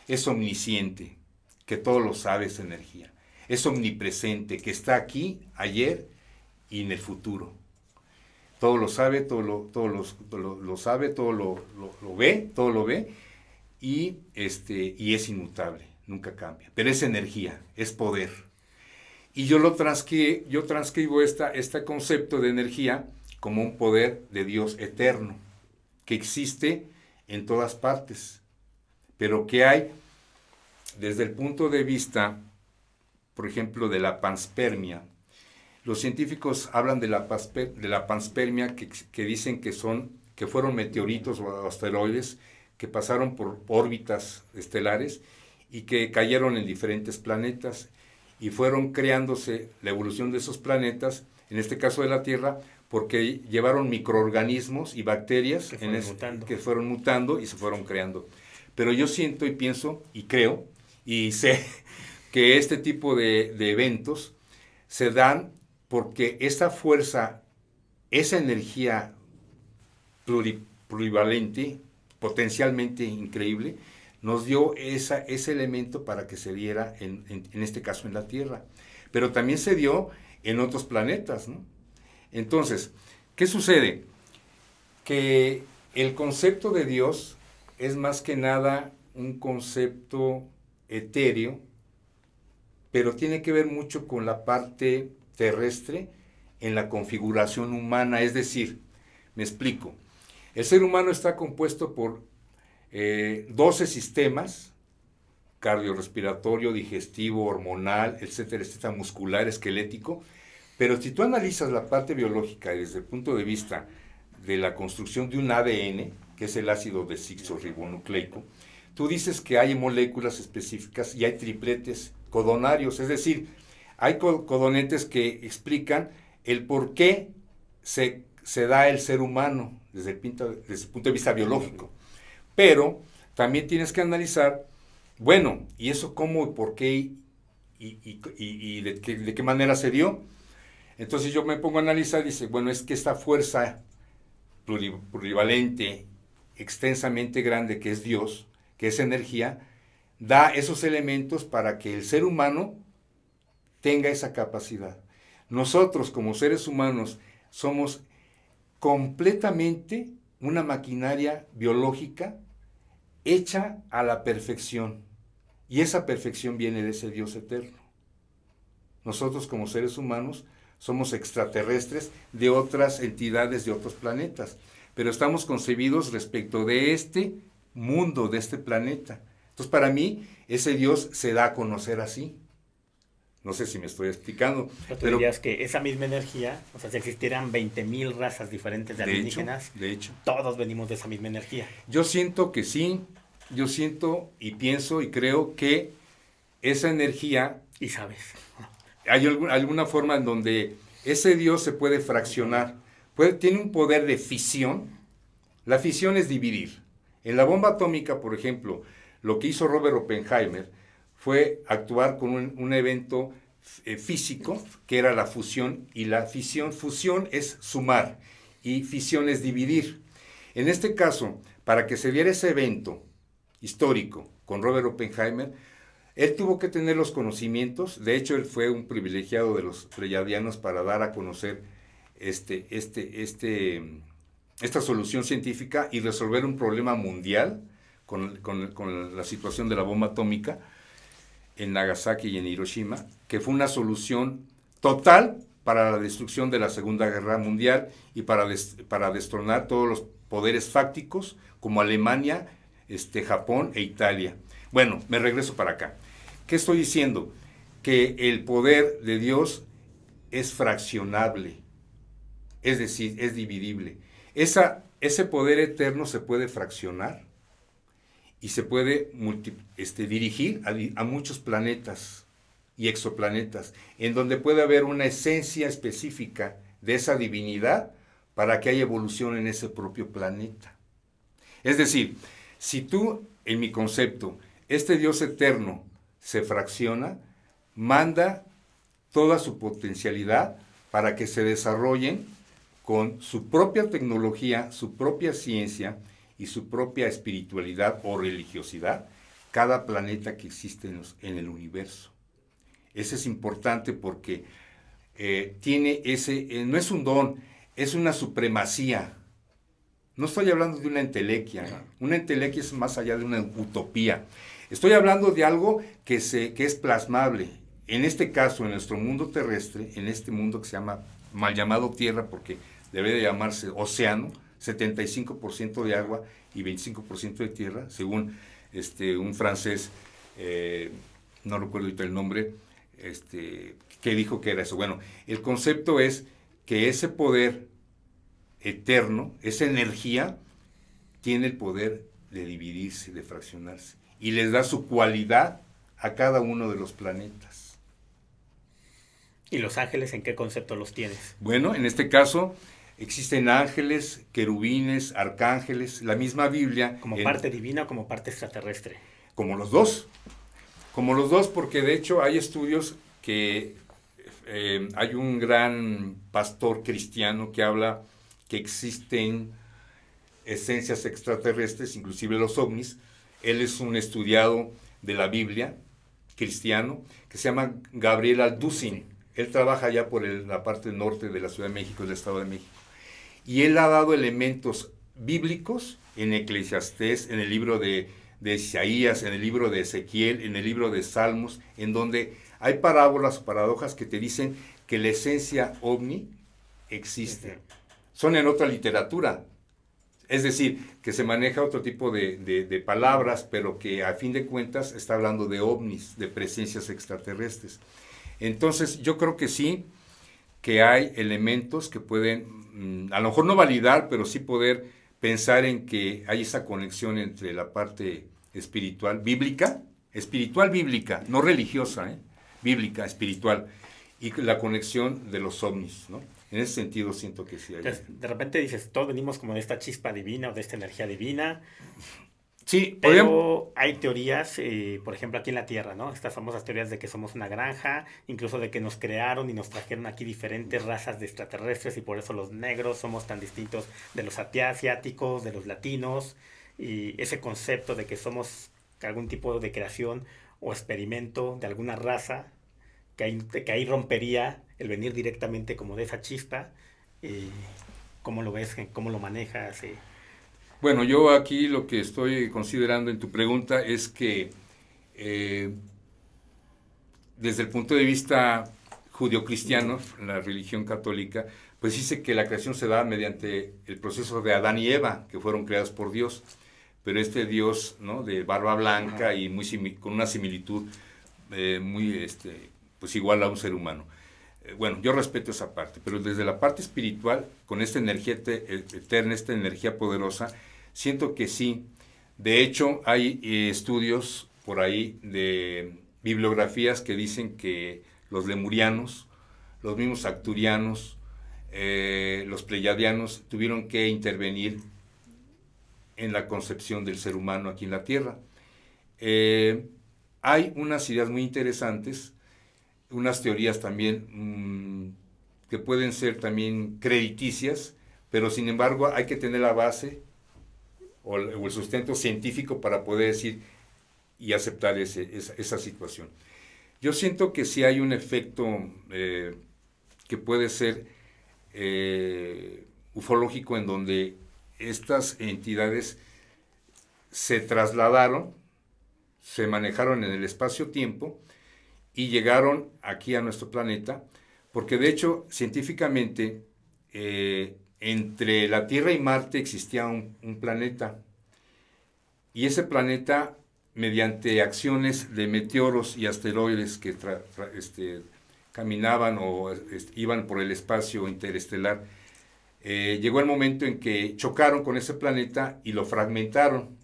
Es omnisciente, que todo lo sabe esa energía. Es omnipresente, que está aquí, ayer y en el futuro. Todo lo sabe, todo lo sabe, todo lo ve, y es inmutable, nunca cambia. Pero es energía, es poder. Y yo transcribo este concepto de energía como un poder de Dios eterno, que existe en todas partes, pero que hay desde el punto de vista, por ejemplo, de la panspermia. Los científicos hablan de la panspermia que dicen que fueron meteoritos o asteroides que pasaron por órbitas estelares y que cayeron en diferentes planetas y fueron creándose la evolución de esos planetas, en este caso de la Tierra, porque llevaron microorganismos y bacterias que fueron mutando y se fueron creando. Pero yo siento y pienso y creo y sé que este tipo de eventos se dan porque esa fuerza, esa energía plurivalente, potencialmente increíble, nos dio ese elemento para que se diera en este caso en la Tierra. Pero también se dio en otros planetas, ¿no? Entonces, ¿qué sucede? Que el concepto de Dios es más que nada un concepto etéreo, pero tiene que ver mucho con la parte terrestre en la configuración humana. Es decir, me explico, el ser humano está compuesto por 12 sistemas: cardiorrespiratorio, digestivo, hormonal, etcétera, etcétera, muscular, esquelético. Pero si tú analizas la parte biológica desde el punto de vista de la construcción de un ADN, que es el ácido desoxirribonucleico, tú dices que hay moléculas específicas y hay tripletes codonarios, es decir, hay codonetes que explican el por qué se da el ser humano desde el punto de vista biológico. Pero también tienes que analizar, bueno, ¿y eso cómo y por qué y de qué manera se dio? Entonces yo me pongo a analizar y dice, bueno, es que esta fuerza plurivalente, extensamente grande que es Dios, que es energía, da esos elementos para que el ser humano tenga esa capacidad. Nosotros como seres humanos somos completamente una maquinaria biológica hecha a la perfección. Y esa perfección viene de ese Dios eterno. Nosotros como seres humanos somos extraterrestres de otras entidades, de otros planetas, pero estamos concebidos respecto de este mundo, de este planeta. Entonces, para mí, ese Dios se da a conocer así. No sé si me estoy explicando. Pero dirías que esa misma energía, o sea, si existieran 20,000 razas diferentes de alienígenas, de hecho, todos venimos de esa misma energía. Yo siento que sí, yo siento y pienso y creo que esa energía... Y sabes. Hay alguna forma en donde ese Dios se puede fraccionar. Tiene un poder de fisión. La fisión es dividir. En la bomba atómica, por ejemplo, lo que hizo Robert Oppenheimer fue actuar con un evento físico, que era la fusión, y la fusión es sumar, y fisión es dividir. En este caso, para que se diera ese evento histórico con Robert Oppenheimer, él tuvo que tener los conocimientos. De hecho, él fue un privilegiado de los pleyadianos para dar a conocer esta solución científica y resolver un problema mundial con la situación de la bomba atómica en Nagasaki y en Hiroshima, que fue una solución total para la destrucción de la Segunda Guerra Mundial y para destronar todos los poderes fácticos como Alemania, Japón e Italia. Bueno, me regreso para acá. ¿Qué estoy diciendo? Que el poder de Dios es fraccionable. es decir, es dividible. Ese poder eterno se puede fraccionar y se puede dirigir a muchos planetas y exoplanetas, en donde puede haber una esencia específica de esa divinidad para que haya evolución en ese propio planeta. Es decir, si tú, en mi concepto, este Dios eterno se fracciona, manda toda su potencialidad para que se desarrollen con su propia tecnología, su propia ciencia y su propia espiritualidad o religiosidad, cada planeta que existe en el universo. Ese es importante porque tiene no es un don, es una supremacía. No estoy hablando de una entelequia. Una entelequia es más allá de una utopía. Estoy hablando de algo que es plasmable. En este caso, en nuestro mundo terrestre, en este mundo que se llama, mal llamado Tierra, porque debe de llamarse océano, 75% de agua y 25% de tierra, según un francés, no recuerdo ahorita el nombre, que dijo que era eso. Bueno, el concepto es que ese poder eterno, esa energía, tiene el poder de dividirse, de fraccionarse, y les da su cualidad a cada uno de los planetas. ¿Y los ángeles en qué concepto los tienes? Bueno, en este caso existen ángeles, querubines, arcángeles, la misma Biblia. ¿Como parte divina o como parte extraterrestre? Como los dos. Como los dos, porque de hecho hay estudios que hay un gran pastor cristiano que habla que existen esencias extraterrestres, inclusive los ovnis. Él es un estudiado de la Biblia, cristiano, que se llama Gabriel Alducin. Él trabaja ya por la parte norte de la Ciudad de México, del Estado de México. Y él ha dado elementos bíblicos en Eclesiastés, en el libro de Isaías, en el libro de Ezequiel, en el libro de Salmos, en donde hay parábolas o paradojas que te dicen que la esencia ovni existe. Son en otra literatura. Es decir, que se maneja otro tipo de palabras, pero que a fin de cuentas está hablando de ovnis, de presencias extraterrestres. Entonces, yo creo que sí, que hay elementos que pueden, a lo mejor no validar, pero sí poder pensar en que hay esa conexión entre la parte espiritual, bíblica, no religiosa, bíblica, espiritual, y la conexión de los ovnis, ¿no? En ese sentido siento que sí hay. Entonces, de repente dices, todos venimos como de esta chispa divina o de esta energía divina. Sí, pero hay teorías, por ejemplo, aquí en la Tierra, ¿no? Estas famosas teorías de que somos una granja, incluso de que nos crearon y nos trajeron aquí diferentes razas de extraterrestres y por eso los negros somos tan distintos de los asiáticos, de los latinos, y ese concepto de que somos algún tipo de creación o experimento de alguna raza, que ahí rompería el venir directamente como de esa chispa. ¿Cómo lo ves? ¿Cómo lo manejas? Bueno, yo aquí lo que estoy considerando en tu pregunta es que desde el punto de vista judio-cristiano, la religión católica, pues dice que la creación se da mediante el proceso de Adán y Eva, que fueron creados por Dios, pero este Dios, ¿no?, de barba blanca y con una similitud muy pues igual a un ser humano. Bueno, yo respeto esa parte, pero desde la parte espiritual, con esta energía eterna, esta energía poderosa, siento que sí. De hecho, hay estudios por ahí de bibliografías que dicen que los lemurianos, los mismos acturianos, los pleiadianos tuvieron que intervenir en la concepción del ser humano aquí en la Tierra. Hay unas ideas muy interesantes, unas teorías también que pueden ser también crediticias, pero sin embargo hay que tener la base o el sustento científico para poder decir y aceptar esa situación. Yo siento que sí hay un efecto que puede ser ufológico, en donde estas entidades se trasladaron, se manejaron en el espacio-tiempo y llegaron aquí a nuestro planeta, porque de hecho científicamente entre la Tierra y Marte existía un planeta, y ese planeta, mediante acciones de meteoros y asteroides que caminaban o iban por el espacio interestelar, llegó el momento en que chocaron con ese planeta y lo fragmentaron,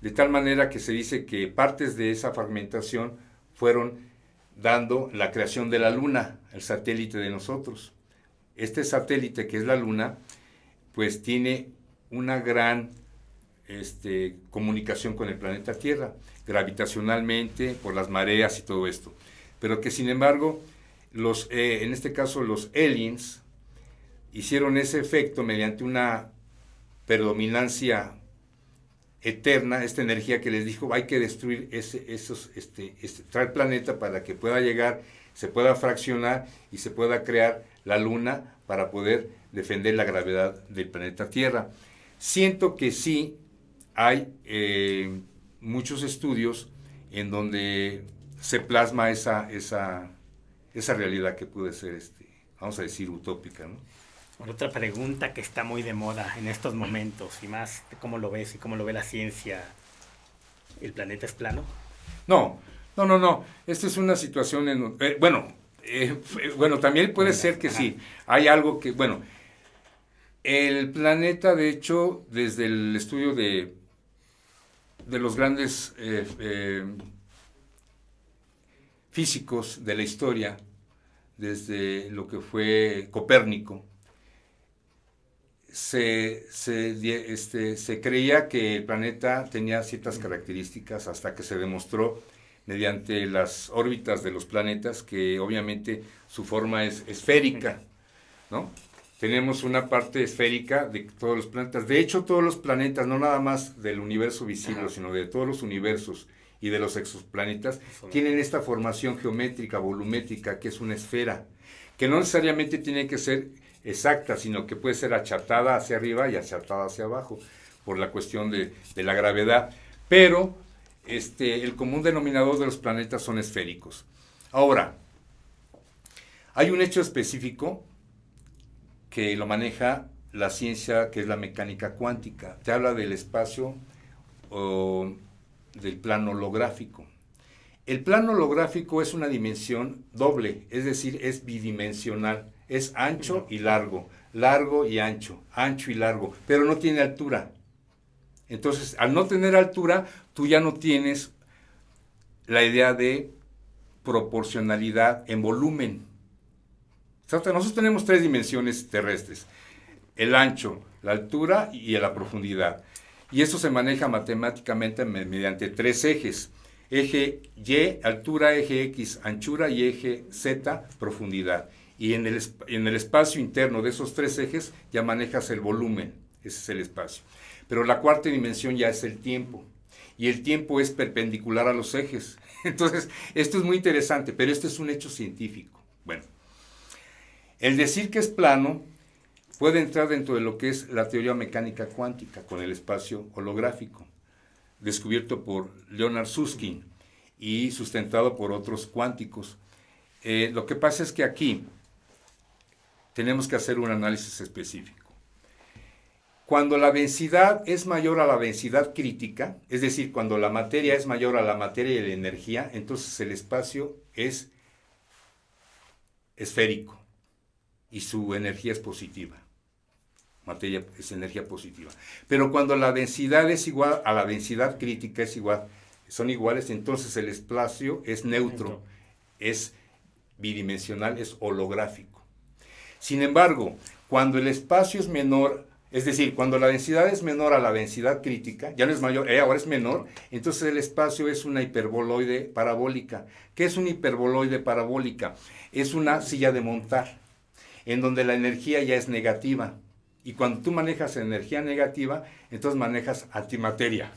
de tal manera que se dice que partes de esa fragmentación fueron dando la creación de la Luna, el satélite de nosotros. Este satélite, que es la Luna, pues tiene una gran comunicación con el planeta Tierra, gravitacionalmente, por las mareas y todo esto. Pero que sin embargo, en este caso los aliens, hicieron ese efecto mediante una predominancia eterna, esta energía que les dijo, hay que destruir traer el planeta para que pueda llegar, se pueda fraccionar y se pueda crear la Luna para poder defender la gravedad del planeta Tierra. Siento que sí hay muchos estudios en donde se plasma esa realidad que puede ser, vamos a decir, utópica, ¿no? Otra pregunta que está muy de moda en estos momentos, y más, ¿cómo lo ves y cómo lo ve la ciencia? ¿El planeta es plano? No. Esta es una situación bueno, también puede ser que sí. Hay algo que, bueno, el planeta, de hecho, desde el estudio de los grandes físicos de la historia, desde lo que fue Copérnico, se creía que el planeta tenía ciertas características hasta que se demostró mediante las órbitas de los planetas que obviamente su forma es esférica, ¿no? Tenemos una parte esférica de todos los planetas. De hecho, todos los planetas, no nada más del universo visible, sino de todos los universos y de los exoplanetas, tienen esta formación geométrica, volumétrica, que es una esfera, que no necesariamente tiene que ser exacta, sino que puede ser achatada hacia arriba y achatada hacia abajo, por la cuestión de la gravedad. Pero el común denominador de los planetas son esféricos. Ahora, hay un hecho específico que lo maneja la ciencia, que es la mecánica cuántica. Te habla del espacio o del plano holográfico. El plano holográfico es una dimensión doble, es decir, es bidimensional. Es ancho y largo y ancho y largo, pero no tiene altura. Entonces, al no tener altura, tú ya no tienes la idea de proporcionalidad en volumen. Nosotros tenemos 3 dimensiones terrestres: el ancho, la altura y la profundidad. Y esto se maneja matemáticamente mediante 3 ejes. Eje Y, altura; eje X, anchura; y eje Z, profundidad. Y en el espacio interno de esos 3 ejes ya manejas el volumen, ese es el espacio. Pero la cuarta dimensión ya es el tiempo, y el tiempo es perpendicular a los ejes. Entonces, esto es muy interesante, pero esto es un hecho científico. Bueno, el decir que es plano puede entrar dentro de lo que es la teoría mecánica cuántica con el espacio holográfico, descubierto por Leonard Susskind y sustentado por otros cuánticos. Lo que pasa es que aquí tenemos que hacer un análisis específico. Cuando la densidad es mayor a la densidad crítica, es decir, cuando la materia es mayor a la materia y la energía, entonces el espacio es esférico y su energía es positiva. Materia es energía positiva. Pero cuando la densidad es igual a la densidad crítica, son iguales, entonces el espacio es neutro, es bidimensional, es holográfico. Sin embargo, cuando el espacio es menor, es decir, cuando la densidad es menor a la densidad crítica, ya no es mayor, ahora es menor, entonces el espacio es una hiperboloide parabólica. ¿Qué es una hiperboloide parabólica? Es una silla de montar, en donde la energía ya es negativa. Y cuando tú manejas energía negativa, entonces manejas antimateria.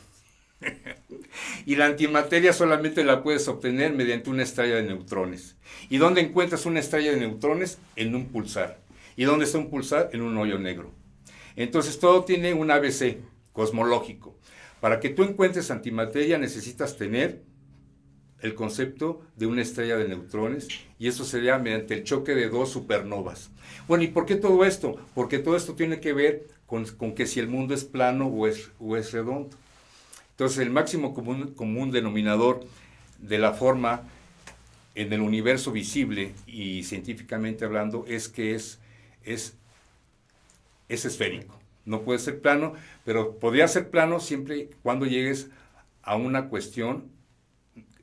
Y la antimateria solamente la puedes obtener mediante una estrella de neutrones. ¿Y dónde encuentras una estrella de neutrones? En un pulsar. ¿Y dónde está un pulsar? En un hoyo negro. Entonces todo tiene un ABC cosmológico. Para que tú encuentres antimateria necesitas tener el concepto de una estrella de neutrones, y eso sería mediante el choque de 2 supernovas. Bueno, ¿y por qué todo esto? Porque todo esto tiene que ver con que si el mundo es plano o es redondo. Entonces, el máximo común denominador de la forma en el universo visible y científicamente hablando es que es es esférico. No puede ser plano, pero podría ser plano siempre y cuando llegues a una cuestión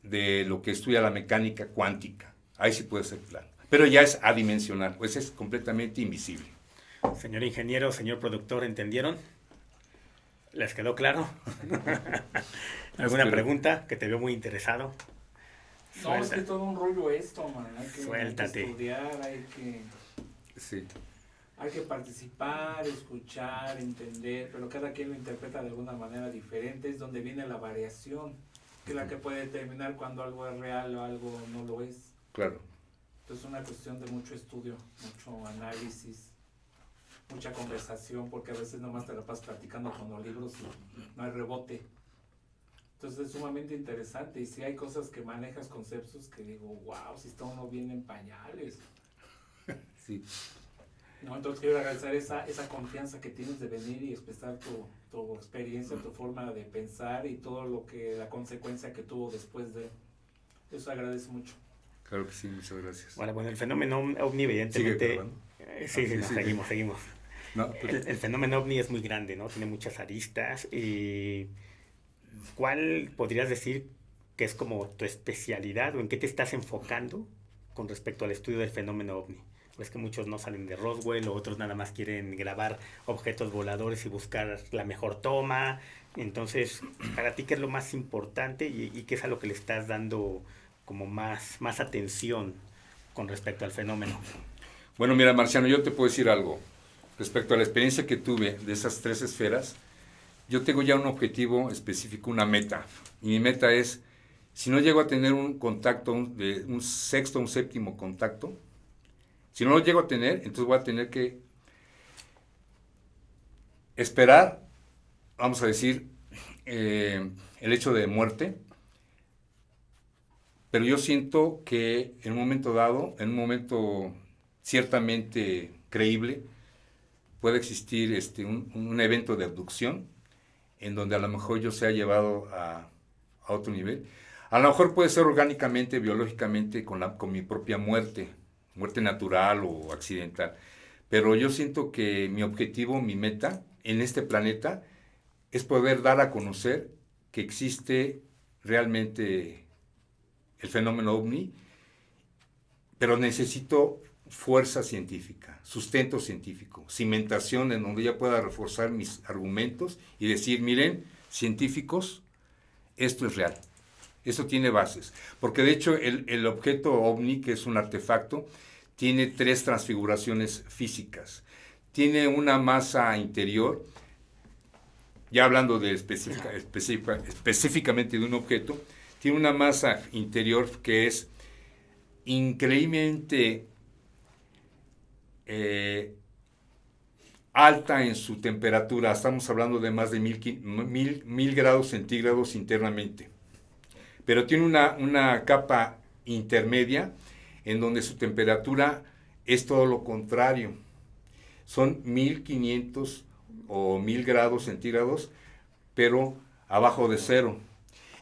de lo que estudia la mecánica cuántica. Ahí sí puede ser plano. Pero ya es adimensional, pues es completamente invisible. Señor ingeniero, señor productor, ¿entendieron? ¿Les quedó claro? ¿Alguna pregunta? Que te veo muy interesado. No, es que todo un rollo esto, man. Hay que Suéltate. estudiar, Sí. hay que participar, escuchar, entender, pero cada quien lo interpreta de alguna manera diferente. Es donde viene la variación, que es la que puede determinar cuando algo es real o algo no lo es. Claro. Entonces es una cuestión de mucho estudio, mucho análisis, mucha conversación, porque a veces nomás te la pasas platicando con los libros y no hay rebote. Entonces es sumamente interesante, y sí hay cosas que manejas, conceptos que digo, wow, si está uno bien en pañales. Sí. No, entonces quiero agradecer esa confianza que tienes de venir y expresar tu experiencia, tu forma de pensar y todo lo que, la consecuencia que tuvo después de eso. Agradezco mucho. Claro que sí, muchas gracias. Bueno, el fenómeno ovni evidentemente... ¿Sigue grabando? Sí, seguimos. No, pero- El fenómeno ovni es muy grande, ¿no? Tiene muchas aristas. Y ¿cuál podrías decir que es como tu especialidad o en qué te estás enfocando con respecto al estudio del fenómeno ovni? Pues que muchos no salen de Roswell, o otros nada más quieren grabar objetos voladores y buscar la mejor toma. Entonces, para ti, ¿qué es lo más importante y qué es a lo que le estás dando como más atención con respecto al fenómeno? Bueno, mira, Marciano, yo te puedo decir algo. Respecto a la experiencia que tuve de esas 3 esferas, yo tengo ya un objetivo específico, una meta. Y mi meta es, si no llego a tener un contacto, un sexto, un séptimo contacto, si no lo llego a tener, entonces voy a tener que esperar, vamos a decir, el hecho de muerte. Pero yo siento que en un momento dado, en un momento ciertamente creíble, puede existir un evento de abducción en donde a lo mejor yo sea llevado a otro nivel. A lo mejor puede ser orgánicamente, biológicamente, con mi propia muerte natural o accidental. Pero yo siento que mi objetivo, mi meta en este planeta es poder dar a conocer que existe realmente el fenómeno ovni, pero necesito fuerza científica, sustento científico, cimentación en donde ya pueda reforzar mis argumentos y decir, miren, científicos, esto es real, esto tiene bases. Porque de hecho el objeto ovni, que es un artefacto, tiene 3 transfiguraciones físicas. Tiene una masa interior, ya hablando de específicamente de un objeto, tiene una masa interior que es increíblemente alta en su temperatura. Estamos hablando de más de 1000 grados centígrados internamente. Pero tiene una capa intermedia en donde su temperatura es todo lo contrario. Son 1500 o 1000 grados centígrados, pero abajo de cero.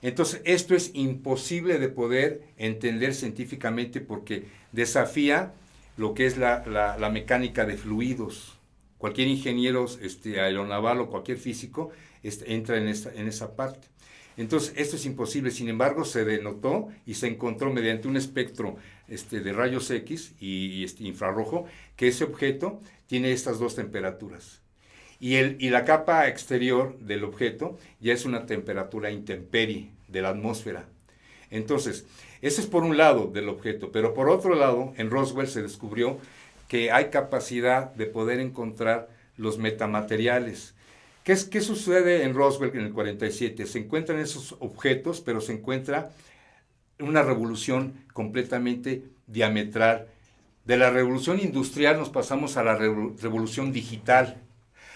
Entonces, esto es imposible de poder entender científicamente porque desafía lo que es la mecánica de fluidos. Cualquier ingeniero aeronaval o cualquier físico entra en esa parte. Entonces, esto es imposible. Sin embargo, se denotó y se encontró mediante un espectro de rayos X y infrarrojo que ese objeto tiene estas 2 temperaturas. Y la capa exterior del objeto ya es una temperatura intemperie de la atmósfera. Entonces, eso es por un lado del objeto, pero por otro lado, en Roswell se descubrió que hay capacidad de poder encontrar los metamateriales. ¿Qué sucede en Roswell en el 47? Se encuentran esos objetos, pero se encuentra una revolución completamente diametral. De la revolución industrial nos pasamos a la revolución digital.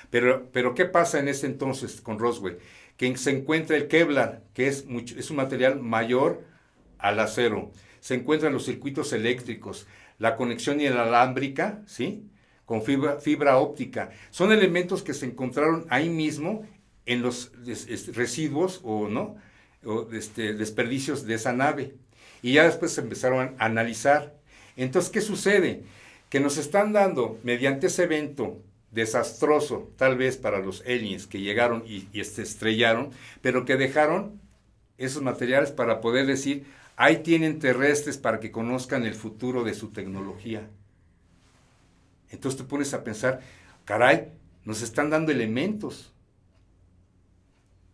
Pero ¿qué pasa en ese entonces con Roswell? Que se encuentra el Kevlar, que es un material mayor al acero. Se encuentran los circuitos eléctricos, la conexión inalámbrica, ¿sí?, con fibra óptica. Son elementos que se encontraron ahí mismo en los residuos desperdicios de esa nave. Y ya después se empezaron a analizar. Entonces, ¿qué sucede? Que nos están dando, mediante ese evento desastroso, tal vez para los aliens que llegaron y estrellaron, pero que dejaron esos materiales para poder decir, ahí tienen terrestres para que conozcan el futuro de su tecnología. Entonces te pones a pensar, caray, nos están dando elementos.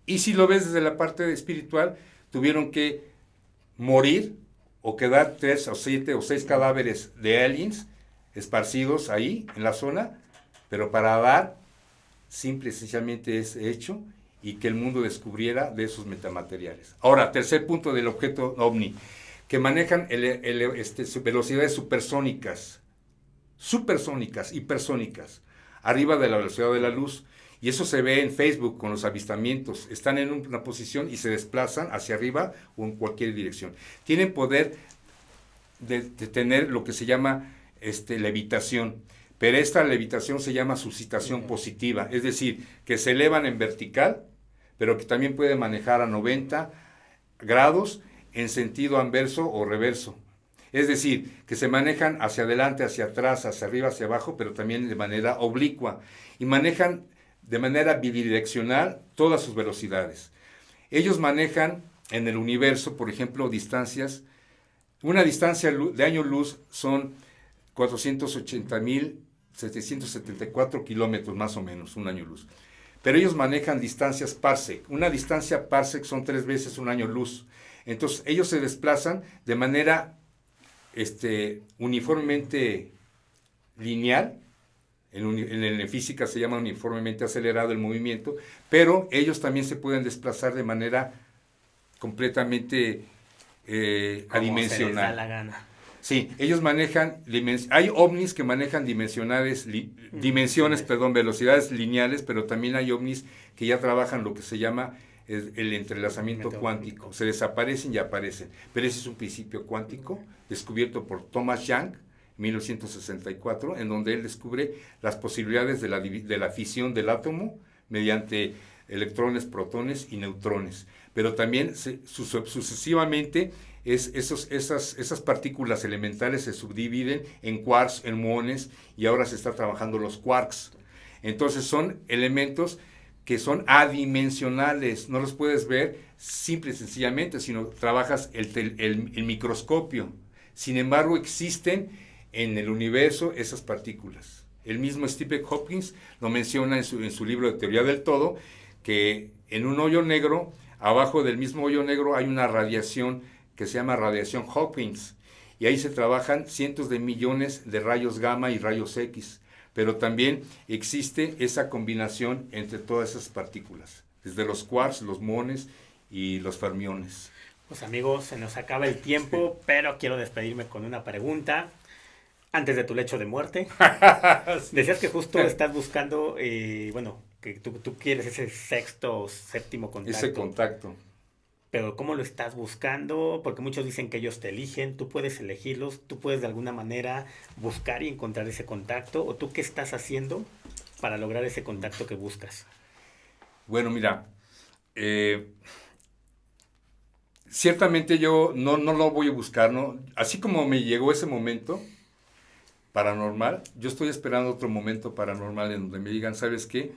Y si lo ves desde la parte espiritual, tuvieron que morir o quedar 3 o 7 o 6 cadáveres de aliens esparcidos ahí en la zona, pero para dar simple y sencillamente ese hecho y que el mundo descubriera de esos metamateriales. Ahora, tercer punto del objeto ovni, que manejan velocidades supersónicas, hipersónicas, arriba de la velocidad de la luz. Y eso se ve en Facebook con los avistamientos. Están en una posición y se desplazan hacia arriba o en cualquier dirección. Tienen poder de tener lo que se llama levitación. Pero esta levitación se llama suscitación positiva. Es decir, que se elevan en vertical, pero que también puede manejar a 90 grados en sentido anverso o reverso. Es decir, que se manejan hacia adelante, hacia atrás, hacia arriba, hacia abajo, pero también de manera oblicua. Y manejan de manera bidireccional todas sus velocidades. Ellos manejan en el universo, por ejemplo, distancias. Una distancia de año luz son 480.774 kilómetros más o menos, un año luz. Pero ellos manejan distancias parsec. Una distancia parsec son 3 veces un año luz. Entonces, ellos se desplazan de manera uniformemente lineal. En física se llama uniformemente acelerado el movimiento, pero ellos también se pueden desplazar de manera completamente adimensional. Se les da la gana. Sí, ellos manejan, hay ovnis que manejan dimensiones, velocidades lineales, pero también hay ovnis que ya trabajan lo que se llama el entrelazamiento cuántico. Se desaparecen y aparecen, pero ese es un principio cuántico descubierto por Thomas Young, 1964, en donde él descubre las posibilidades de la fisión del átomo mediante electrones, protones y neutrones. Pero también sucesivamente esas partículas elementales se subdividen en quarks, en muones, y ahora se está trabajando los quarks. Entonces son elementos que son adimensionales, no los puedes ver simple y sencillamente, sino trabajas el microscopio. Sin embargo, existen en el universo esas partículas. El mismo Stephen Hawking lo menciona en su libro de Teoría del Todo, que en un hoyo negro, abajo del mismo hoyo negro hay una radiación que se llama radiación Hawking, y ahí se trabajan cientos de millones de rayos gamma y rayos X, pero también existe esa combinación entre todas esas partículas, desde los quarks, los muones y los fermiones. Pues amigos, se nos acaba el tiempo, pero quiero despedirme con una pregunta. Antes de tu lecho de muerte, decías que justo estás buscando, que tú quieres ese sexto o séptimo contacto. Ese contacto. Pero ¿cómo lo estás buscando? Porque muchos dicen que ellos te eligen, tú puedes elegirlos, tú puedes de alguna manera buscar y encontrar ese contacto, ¿o tú qué estás haciendo para lograr ese contacto que buscas? Bueno, mira, ciertamente yo no lo voy a buscar, ¿no? Así como me llegó ese momento paranormal, yo estoy esperando otro momento paranormal en donde me digan, ¿sabes qué?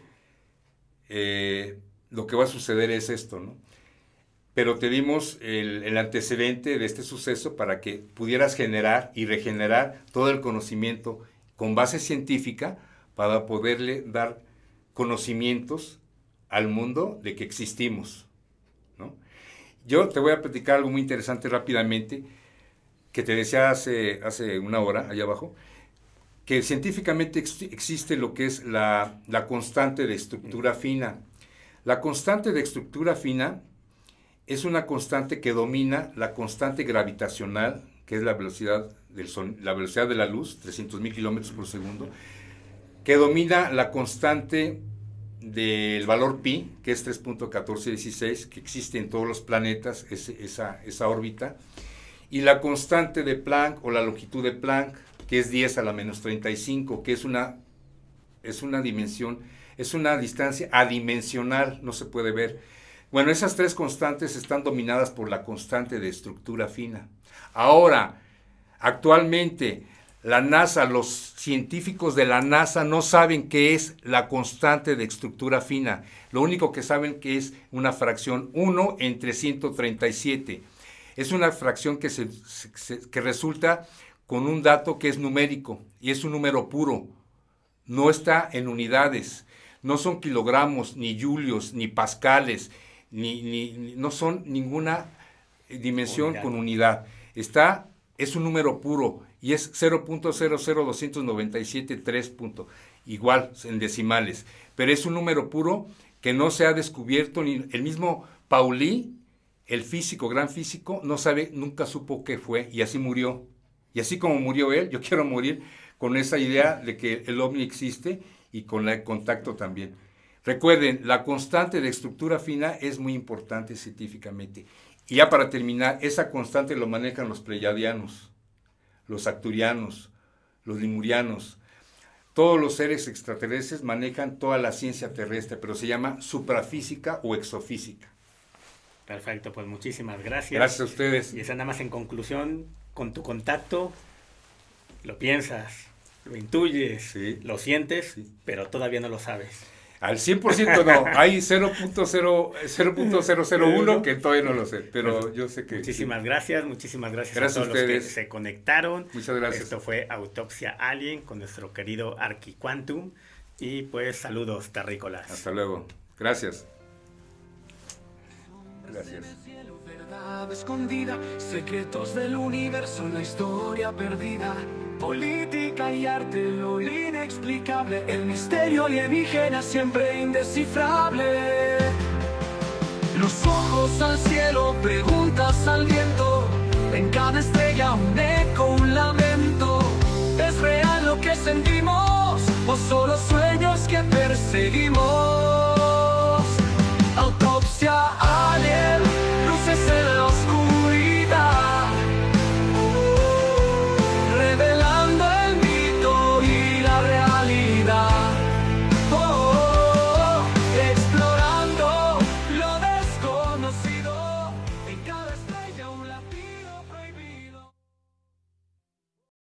Lo que va a suceder es esto, ¿no? Pero te dimos el antecedente de este suceso para que pudieras generar y regenerar todo el conocimiento con base científica para poderle dar conocimientos al mundo de que existimos, ¿no? Yo te voy a platicar algo muy interesante rápidamente, que te decía hace una hora, allá abajo, que científicamente existe lo que es la constante de estructura fina. La constante de estructura fina es una constante que domina la constante gravitacional, que es la velocidad de la luz, 300.000 kilómetros por segundo, que domina la constante del valor pi, que es 3.1416, que existe en todos los planetas, esa órbita, y la constante de Planck o la longitud de Planck, que es 10 a la menos 35, que es una dimensión, es una distancia adimensional, no se puede ver. Bueno, esas tres constantes están dominadas por la constante de estructura fina. Ahora, actualmente, La NASA, los científicos de la NASA no saben qué es la constante de estructura fina. Lo único que saben que es una fracción 1 entre 137. Es una fracción que resulta con un dato que es numérico y es un número puro. No está en unidades. No son kilogramos, ni julios, ni pascales, no son ninguna dimensión con unidad. Es un número puro y es 0.00297.3, igual en decimales, pero es un número puro que no se ha descubierto, ni el mismo Pauli, el físico, gran físico, nunca supo qué fue y así murió. Y así como murió él, yo quiero morir con esa idea de que el ovni existe y con el contacto también. Recuerden, la constante de estructura fina es muy importante científicamente. Y ya para terminar, esa constante lo manejan los pleiadianos, los acturianos, los limurianos. Todos los seres extraterrestres manejan toda la ciencia terrestre, pero se llama suprafísica o exofísica. Perfecto, pues muchísimas gracias. Gracias a ustedes. Y esa nada más en conclusión, con tu contacto, lo piensas, lo intuyes, Sí. lo sientes, Sí. pero todavía no lo sabes. Al 100% no, hay 0.001 que todavía no lo sé, pero yo sé que... Muchísimas gracias a todos a los que ustedes. se conectaron. Muchas gracias. Esto fue Autopsia Alien con nuestro querido Arquiquantum. Y pues saludos terrícolas. Hasta luego. Gracias. Gracias. Verdad escondida, secretos del universo, la historia perdida, política y arte, lo inexplicable, el misterio alienígena siempre indescifrable. Los ojos al cielo, preguntas al viento, en cada estrella un eco, un lamento. ¿Es real lo que sentimos o solo sueños que perseguimos?